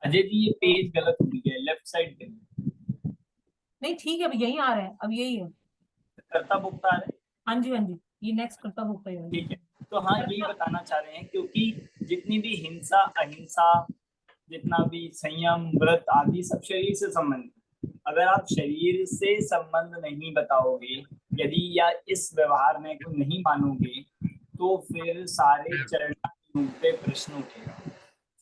अजय जी ये पेज गलत हो गया, लेफ्ट साइड पे नहीं ठीक है, अब यही आ रहा है, अब यही है। कर्ता भोक्ता है। हाँ जी हाँ जी, ये नेक्स्ट करता होता है। ठीक है, तो हाँ यही बताना चाह रहे हैं, क्योंकि जितनी भी हिंसा अहिंसा, जितना भी संयम व्रत आदि सब शरीर से संबंधित। अगर आप शरीर से संबंध नहीं बताओगे, यदि या इस व्यवहार में को नहीं मानोगे, तो फिर सारे चरणानुयोग पे प्रश्न उठेगा,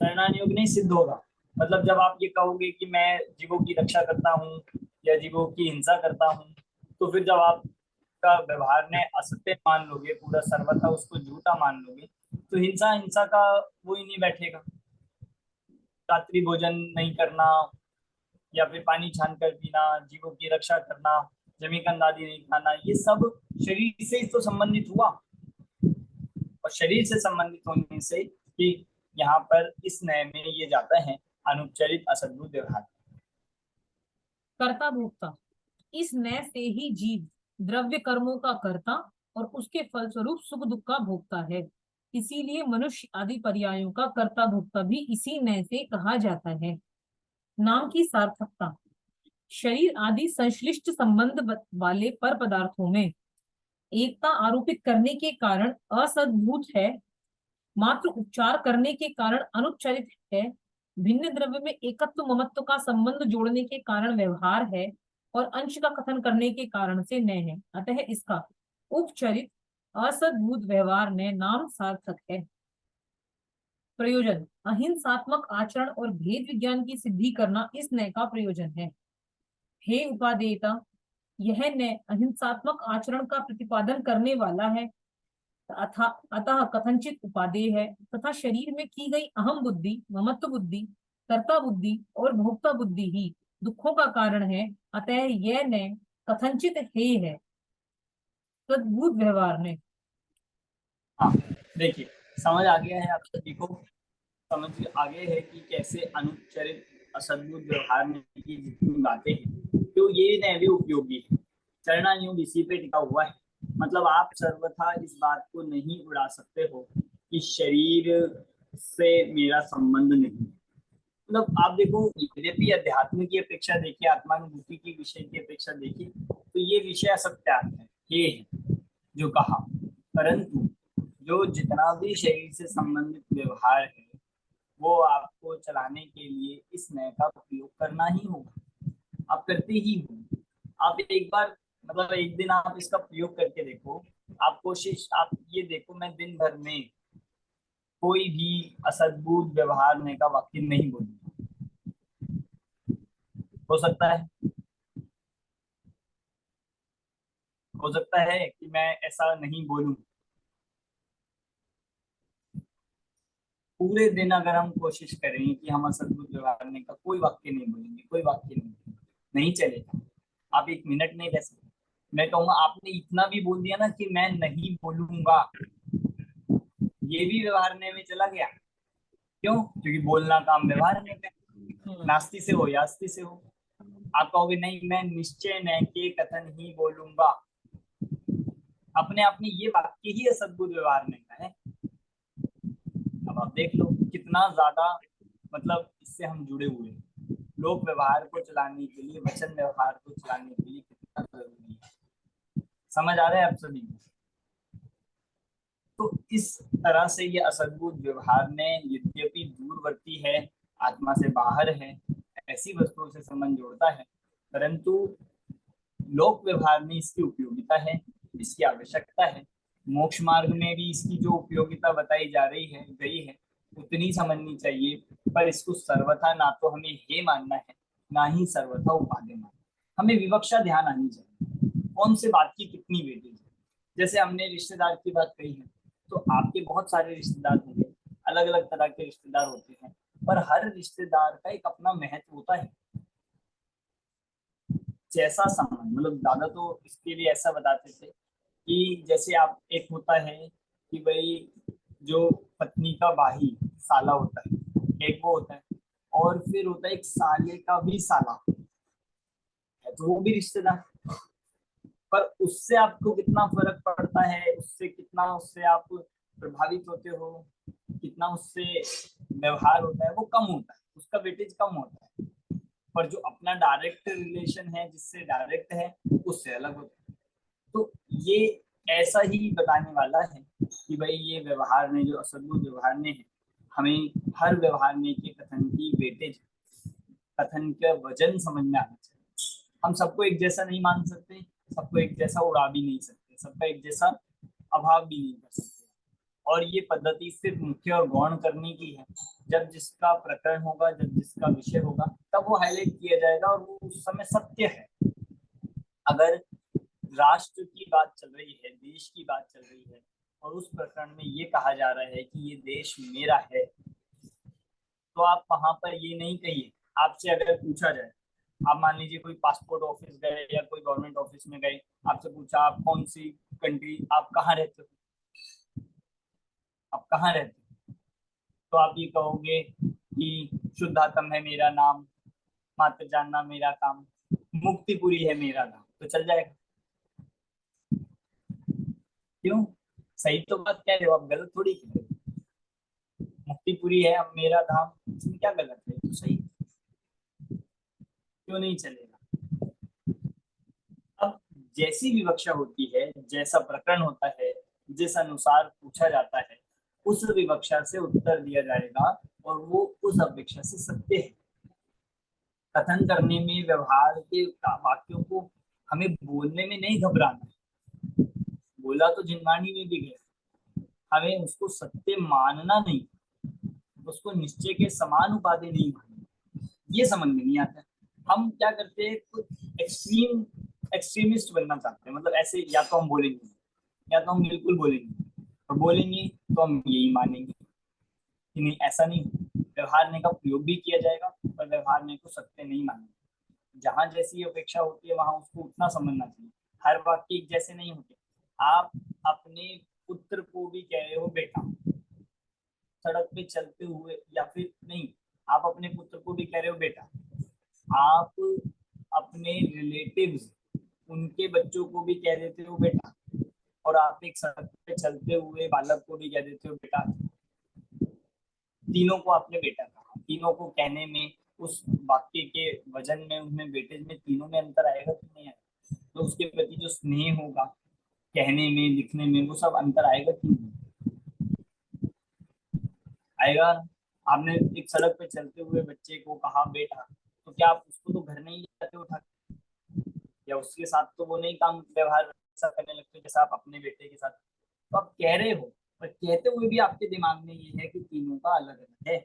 चरणानुयोग नहीं सिद्ध होगा। मतलब जब आप ये कहोगे कि मैं जीवों की रक्षा करता हूँ या जीवों की हिंसा करता हूँ, तो फिर जब आप का व्यवहार ने असत्य मान लोगे, पूरा सर्वथा उसको झूठा मान लोगे, तो हिंसा का वो ही नहीं बैठेगा। रात्रि भोजन नहीं करना, या फिर पानी छान कर पीना, जीवों की रक्षा करना, जमीकंद आदि नहीं खाना, ये सब शरीर से तो संबंधित हुआ, और शरीर से संबंधित होने से कि यहाँ पर इस नय में ये जाता है अनुपचरित असद्भुत व्यवहार। कर्ता भोक्ता, इस नय से ही जीव द्रव्य कर्मों का कर्ता और उसके फलस्वरूप सुख दुख का भोक्ता है। इसीलिए मनुष्य आदि पर्यायों का कर्ता भोक्ता भी इसी नय से कहा जाता है। नाम की सार्थकता, शरीर आदि संश्लिष्ट संबंध वाले पर पदार्थों में एकता आरोपित करने के कारण असद्भुत है, मात्र उपचार करने के कारण अनुपचरित है, भिन्न द्रव्य में एकत्व ममत्व का संबंध जोड़ने के कारण व्यवहार है, और अंश का कथन करने के कारण से न है। अतः इसका उपचरित असद्भुत व्यवहार न नाम सार्थक है। प्रयोजन, अहिंसात्मक आचरण और भेद विज्ञान की सिद्धि करना इस नय का प्रयोजन है। हे उपादेयता, यह नय अहिंसात्मक आचरण का प्रतिपादन करने वाला है, अतः कथनचित उपादेय है, तथा शरीर में की गई अहम बुद्धि, ममत्व बुद्धि, कर्ता बुद्धि और भोक्ता बुद्धि ही दुखों का कारण है। अतः यह नय कथनचित हे है सद्भुत व्यवहार ने। हाँ देखिए, समझ आ गया है आप सभी को, समझ आगे है कि कैसे अनुपचरित असद्भुत व्यवहार में की जितनी बातें हैं, तो ये नय भी उपयोगी है। चलना योग इसी पे टिका हुआ है। मतलब आप सर्वथा इस बात को नहीं उड़ा सकते हो कि शरीर से मेरा संबंध नहीं है। मतलब आप देखो, यद्यपि अध्यात्म की अपेक्षा देखिए, आत्मानुभूति की विषय की अपेक्षा देखिए, तो ये विषय असत्यार्थ है, ये है जो कहा। परंतु जो जितना भी शरीर से संबंधित व्यवहार है वो आपको चलाने के लिए इस नय का प्रयोग करना ही होगा, आप करते ही हो। आप एक बार, मतलब एक दिन आप इसका प्रयोग करके देखो। आप कोशिश, आप ये देखो, मैं दिन भर में कोई भी असद्भुत व्यवहार ने का वाक्य नहीं बोलूंगा। हो सकता है, हो सकता है कि मैं ऐसा नहीं बोलूं। पूरे दिन अगर हम कोशिश करें कि हम असद्भुत व्यवहार करने का कोई वाक्य नहीं बोलेंगे, कोई वाक्य नहीं चलेगा। आप एक मिनट नहीं रह सकते। मैं कहूंगा आपने इतना भी बोल दिया ना कि मैं नहीं बोलूंगा, ये भी व्यवहार में चला गया। क्यों? क्योंकि बोलना काम व्यवहार में है, नास्ति से हो या अस्ति से हो। आप कहोगे नहीं, मैं निश्चय न के कथन ही बोलूंगा, अपने आप में ये वाक्य ही असद्भुत व्यवहार में का है। अब आप देख लो कितना ज्यादा, मतलब इससे हम जुड़े हुए हैं। लोक व्यवहार को चलाने के लिए, वचन व्यवहार को चलाने के लिए कितना जरूरी है। समझ आ रहा है आप सभी को? तो इस तरह से ये असद्भुत व्यवहार में यद्यपि दूरवर्ती है, आत्मा से बाहर है, ऐसी वस्तुओं से संबंध जोड़ता है, परंतु लोक व्यवहार में इसकी उपयोगिता है, इसकी आवश्यकता है। मोक्ष मार्ग में भी इसकी जो उपयोगिता बताई जा रही है, गई है, उतनी समझनी चाहिए। पर इसको सर्वथा ना तो हमें हे मानना है, ना ही सर्वथा उपादेय मानना। हमें विवक्षा ध्यान आनी चाहिए, कौन से बात की कितनी वेटेज है। जैसे हमने रिश्तेदार की बात कही है, तो आपके बहुत सारे रिश्तेदार होंगे, अलग अलग तरह के रिश्तेदार होते हैं, पर हर रिश्तेदार का एक अपना महत्व होता है। जैसा संबंध, मतलब दादा तो इसके लिए ऐसा बताते थे कि जैसे आप, एक होता है कि भाई जो पत्नी का भाई साला होता है, एक वो होता है, और फिर होता है एक साले का भी साला है, तो वो भी रिश्तेदार। पर उससे आपको कितना फर्क पड़ता है, उससे कितना, उससे आप प्रभावित होते हो, कितना उससे व्यवहार होता है, वो कम होता है, उसका वेटेज कम होता है। पर जो अपना डायरेक्ट रिलेशन है, जिससे डायरेक्ट है, उससे अलग होता है। तो ये ऐसा ही बताने वाला है कि भाई ये व्यवहार में, जो असद्भुत व्यवहार में है, हमें हर व्यवहार में के कथन की वेटेज, कथन का वजन समझ में आना चाहिए। हम सबको एक जैसा नहीं मान सकते, सबको एक जैसा उड़ा भी नहीं सकते, सबका एक जैसा अभाव भी नहीं कर सकते। और ये पद्धति सिर्फ मुख्य और गौण करने की है। जब जिसका प्रकरण होगा, जब जिसका विषय होगा, तब वो हाईलाइट किया जाएगा और वो उस समय सत्य है। अगर राष्ट्र की बात चल रही है, देश की बात चल रही है, और उस प्रकरण में ये कहा जा रहा है कि ये देश मेरा है, तो आप वहां पर ये नहीं कहिए। आपसे अगर पूछा जाए, आप मान लीजिए कोई पासपोर्ट ऑफिस गए या कोई गवर्नमेंट ऑफिस में गए, आपसे पूछा आप कौन सी कंट्री, आप कहाँ रहते हो, आप कहाँ रहते हो, तो आप ये कहोगे कि शुद्धातम है मेरा नाम, मात्र जानना मेरा काम, मुक्तिपुरी है मेरा नाम, तो चल जाएगा। क्यों? सही तो बात कह रहे हो आप, गलत थोड़ी कह रहे हो। मुक्तिपुरी है अब मेरा धाम, इसमें क्या गलत है? तो सही, क्यों नहीं चलेगा? अब जैसी विवक्षा होती है, जैसा प्रकरण होता है, जिस अनुसार पूछा जाता है, उस विवक्षा से उत्तर दिया जाएगा, और वो उस अपेक्षा से सत्य है। कथन करने में, व्यवहार के वाक्यों को हमें बोलने में नहीं घबराना है। बोला तो जिनवाणी में भी गया, हमें उसको सत्य मानना नहीं, उसको निश्चय के समान उपाधि नहीं मानना। ये समझ में नहीं आता है। हम क्या करते हैं, कुछ एक्सट्रीमिस्ट बनना चाहते हैं। मतलब ऐसे, या तो हम बोलेंगे, या तो हम बिल्कुल बोलेंगे, और बोलेंगे तो हम यही मानेंगे कि नहीं, ऐसा नहीं। व्यवहार का प्रयोग भी किया जाएगा, पर व्यवहार को सत्य नहीं मानेंगे। जहां जैसी अपेक्षा होती है वहां उसको उतना समझना चाहिए। हर वाक्य एक जैसे नहीं होते। आप अपने पुत्र को भी कह रहे हो बेटा, सड़क पे चलते हुए, या फिर नहीं, आप अपने पुत्र को भी कह रहे हो बेटा। आप अपने रिलेटिव्स, उनके बच्चों को भी कह देते हो बेटा, और आप एक सड़क पे चलते हुए बालक को भी कह देते हो बेटा। तीनों को आपने बेटा कहा, तीनों को कहने में, उस वाक्य के वजन में, उसमें वेटेज में, तीनों में अंतर आएगा कि नहीं आएगा? तो उसके प्रति जो स्नेह होगा कहने में, लिखने में, वो सब अंतर आएगा कि नहीं आएगा? आपने एक सड़क पे चलते हुए बच्चे को कहा बेटा, तो क्या आप उसको तो घर नहीं ले जाते उठा के? या उसके साथ तो वो नहीं काम व्यवहार ऐसा करने लगते जैसा आप अपने बेटे के साथ? तो आप कह रहे हो, पर कहते हुए भी आपके दिमाग में ये है कि तीनों का अलग अलग है।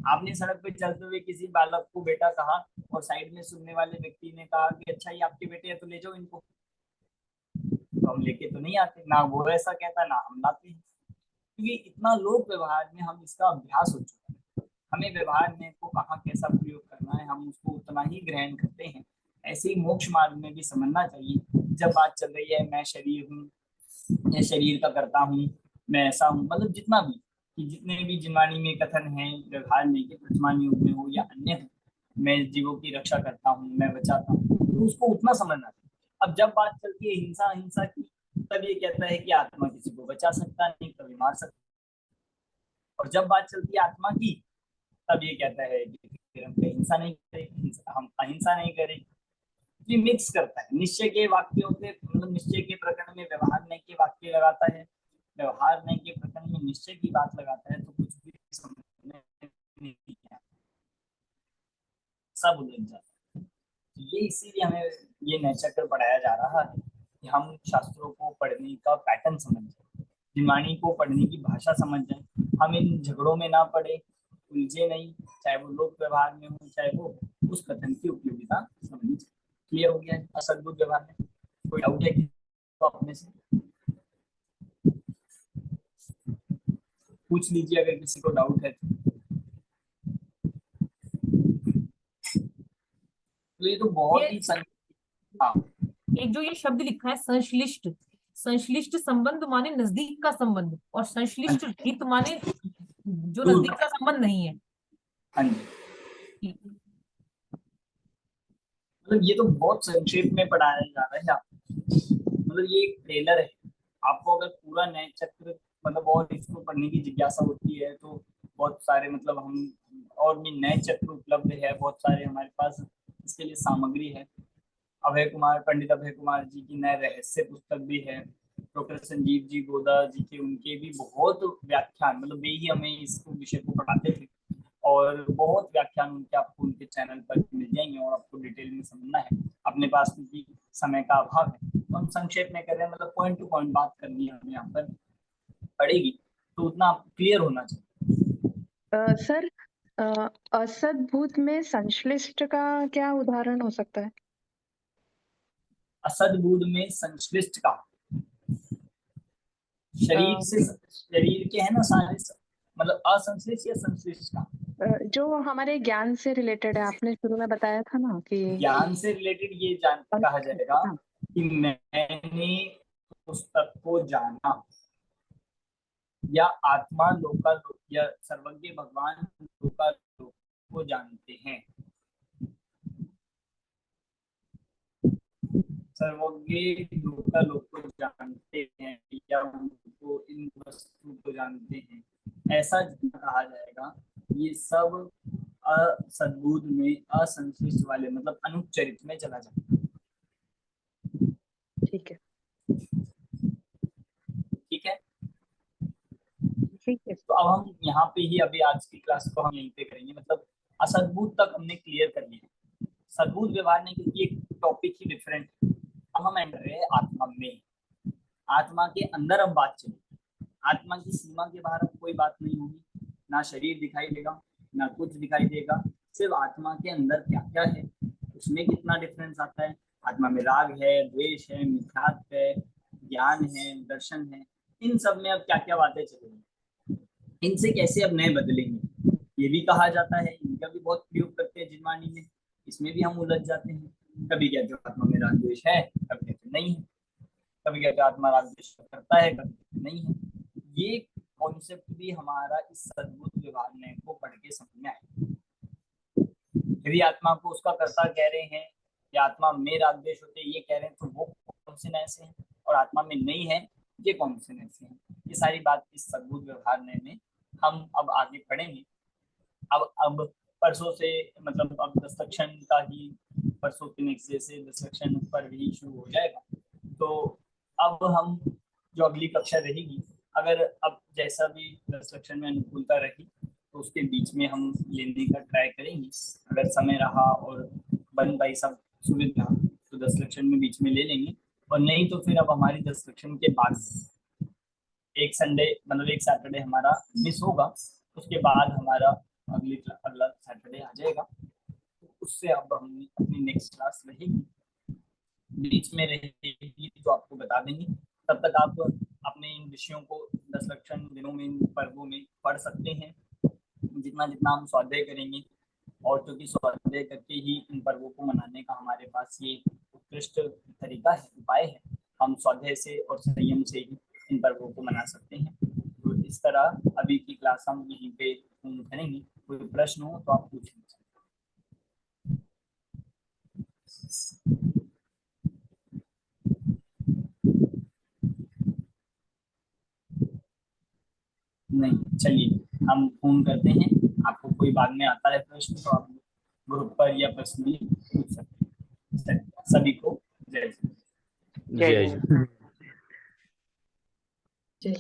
आपने सड़क पे चलते हुए किसी बालक को बेटा कहा, और साइड में सुनने वाले व्यक्ति ने कहा कि अच्छा ये आपके बेटे हैं तो ले जाओ इनको, तो हम लेके तो नहीं आते, ना वो ऐसा कहता ना हम लाते हैं, क्योंकि इतना लोक व्यवहार में हम इसका अभ्यास हो चुका है। हमें व्यवहार में को कहाँ कैसा प्रयोग करना है हम उसको उतना ही ग्रहण करते हैं। ऐसे ही मोक्ष मार्ग में भी समझना चाहिए। जब बात चल रही है मैं शरीर हूँ, मैं शरीर का करता हूँ, मैं ऐसा हूँ, मतलब जितना भी कि जितने भी जिनवाणी में कथन है व्यवहार में, कि वर्तमान युग में हो या अन्य हो, मैं जीवों की रक्षा करता हूँ, मैं बचाता हूँ, तो उसको उतना समझना चाहिए। अब जब बात चलती है हिंसा हिंसा की, तब ये कहता है कि आत्मा किसी को बचा सकता नहीं, कभी मार सकता। और जब बात चलती है आत्मा की, तब ये कहता है कि फिर हम कहीं हिंसा नहीं करें, हम अहिंसा नहीं करें। ये मिक्स करता है, निश्चय के वाक्यों के, मतलब निश्चय के प्रकरण में व्यवहार नहीं के वाक्य लगाता है, व्यवहार नहीं के प्रकरण में निश्चय की बात लगाता है, तो कुछ भी समझ में नहीं आता, सब उलझ जाता है। तो ये इसीलिए हमें ये नए चक्र पढ़ाया जा रहा है कि हम शास्त्रों को पढ़ने का पैटर्न समझ जाए, दिमानी को पढ़ने की भाषा समझ जाए, हम इन झगड़ों में ना पड़े, उलझे नहीं, चाहे वो लोक व्यवहार में हो चाहे वो उस कथन की उपयोगिता समझनी चाहिए। क्लियर हो गया है असद्भुत व्यवहार में? कोई डाउट है कि तो अपने से पूछ लीजिए अगर किसी को डाउट है तो ये तो बहुत ही हाँ, एक जो ये शब्द लिखा है संश्लिष्ट, संश्लिष्ट संबंध माने नजदीक का संबंध, और संश्लिष्ट हित माने जो दूर नजदीक का संबंध नहीं है। हाँ जी, मतलब ये तो बहुत संक्षेप में पढ़ाया जा रहा है आपको, मतलब ये एक ट्रेलर है। आपको अगर पूरा नए चक्र मतलब और इसको पढ़ने की जिज्ञासा होती है तो बहुत सारे मतलब हम और भी नए चक्र उपलब्ध है, बहुत सारे हमारे पास इसके लिए सामग्री है। अभय कुमार, पंडित अभय कुमार जी की नए रहस्य पुस्तक भी है, डॉक्टर संजीव जी गोदा जी के उनके भी बहुत व्याख्यान, मतलब वे ही हमें इस विषय को पढ़ाते थे, और बहुत व्याख्यान उनके आपको उनके चैनल पर मिल जाएंगे और आपको डिटेल में समझना है। अपने पास क्योंकि समय का अभाव है तो हम संक्षेप में कर रहे हैं, मतलब पॉइंट टू पॉइंट बात करनी है हमें यहाँ पर पड़ेगी, तो उतना क्लियर होना चाहिए। सर, असद्भुत में संश्लिष्ट का क्या उदाहरण हो सकता है? असद्भुत में संश्लिष्ट का शरीर से, शरीर के है ना सारे, मतलब असंश्लिष्ट या संश्लिष्ट का? जो हमारे ज्ञान से रिलेटेड है, आपने शुरू में बताया था ना कि ज्ञान से रिलेटेड ये जान कहा जाएगा हाँ, कि मैंने पुस्तक को जाना, या आत्मा लोकालोक या सर्वज्ञ भगवान लोकालोक को जानते हैं। सर्वज्ञ लोकालोक को जानते हैं या उनको इन वस्तु को जानते हैं, ऐसा कहा जाएगा। ये सब असद्भुत में असंश्लिष्ट वाले मतलब अनुचरित में चला जाता है। ठीक है, ठीक है, ठीक है। तो अब हम यहाँ पे ही अभी आज की क्लास को हम यहीं पे करेंगे, मतलब असद्भुत तक हमने क्लियर कर लिया। सद्भुत व्यवहार नहीं, क्योंकि एक टॉपिक ही डिफरेंट है। अब हम एंटर रहे आत्मा में, आत्मा के अंदर अब बात चलेगी। आत्मा की सीमा के बाहर अब कोई बात नहीं होगी, ना शरीर दिखाई देगा ना कुछ दिखाई देगा, सिर्फ आत्मा के अंदर क्या क्या है, उसमें कितना डिफरेंस आता है। आत्मा में राग है, द्वेष है, मिथ्यात्व है, ज्ञान है, दर्शन है, इन सब में अब क्या क्या बातें चलेंगी, इनसे कैसे अब नए बदलेंगे, ये भी कहा जाता है। इनका भी बहुत प्रयोग करते हैं जिनवाणी में, इसमें भी हम उलझ जाते हैं। कभी कहते हो आत्मा में राग द्वेष है, कभी कहते नहीं है, कभी कहते आत्मा राग द्वेष करता है, कभी नहीं है। ये कॉन्सेप्ट भी हमारा इस सद्भुत व्यवहार को पढ़ के समझ में आए। यदि आत्मा को उसका कर्ता कह रहे हैं या आत्मा में राग द्वेष होते हैं, ये कह रहे हैं, तो वो कौन से न्याय से हैं, और आत्मा में नहीं है, ये कौन से न्याय से हैं। ये सारी बात इस सद्बुद्ध व्यवहार न्याय में हम अब आगे पढ़ेंगे। अब परसों से, मतलब अब दस्तक्षण का ही, परसों के नेक्स्ट डे से दस्तक्षण पर भी शुरू हो जाएगा। तो अब हम जो अगली कक्षा रहेगी, अगर अब जैसा भी दस्तक्षण में अनुकूलता रही तो उसके बीच में हम लेने का ट्राई करेंगे। अगर समय रहा और बन पाई सब सुविधा तो दस्तक्षण में बीच में ले लेंगे, और नहीं तो फिर अब हमारी दस्तक्षण के बाद एक संडे, मतलब एक सैटरडे हमारा मिस होगा, उसके बाद हमारा अगला सैटरडे आ जाएगा। तो उससे अब हम अपनी नेक्स्ट क्लास रहेगी, बीच में रहेगी तो आपको बता देंगे। तब तक आप अपने इन विषयों को दस्तक्षण दिनों में, इन पर्वों में पढ़ सकते हैं, जितना जितना हम स्वाध्याय करेंगे, और क्योंकि स्वाध्याय करके ही इन पर्वों को मनाने का हमारे पास ये उत्कृष्ट तरीका है, उपाय है, हम स्वाध्याय से और संयम से ही इन पर्वों को मना सकते हैं। तो इस तरह अभी की क्लास हम यहीं पे पूर्ण करेंगे। कोई प्रश्न हो तो आप पूछ लीजिए। नहीं, चलिए हम फोन करते हैं। आपको कोई बाद में आता है प्रश्न तो आप ग्रुप पर या पर्सनली पूछ सकते हैं। सभी को जय जय हिंद। जय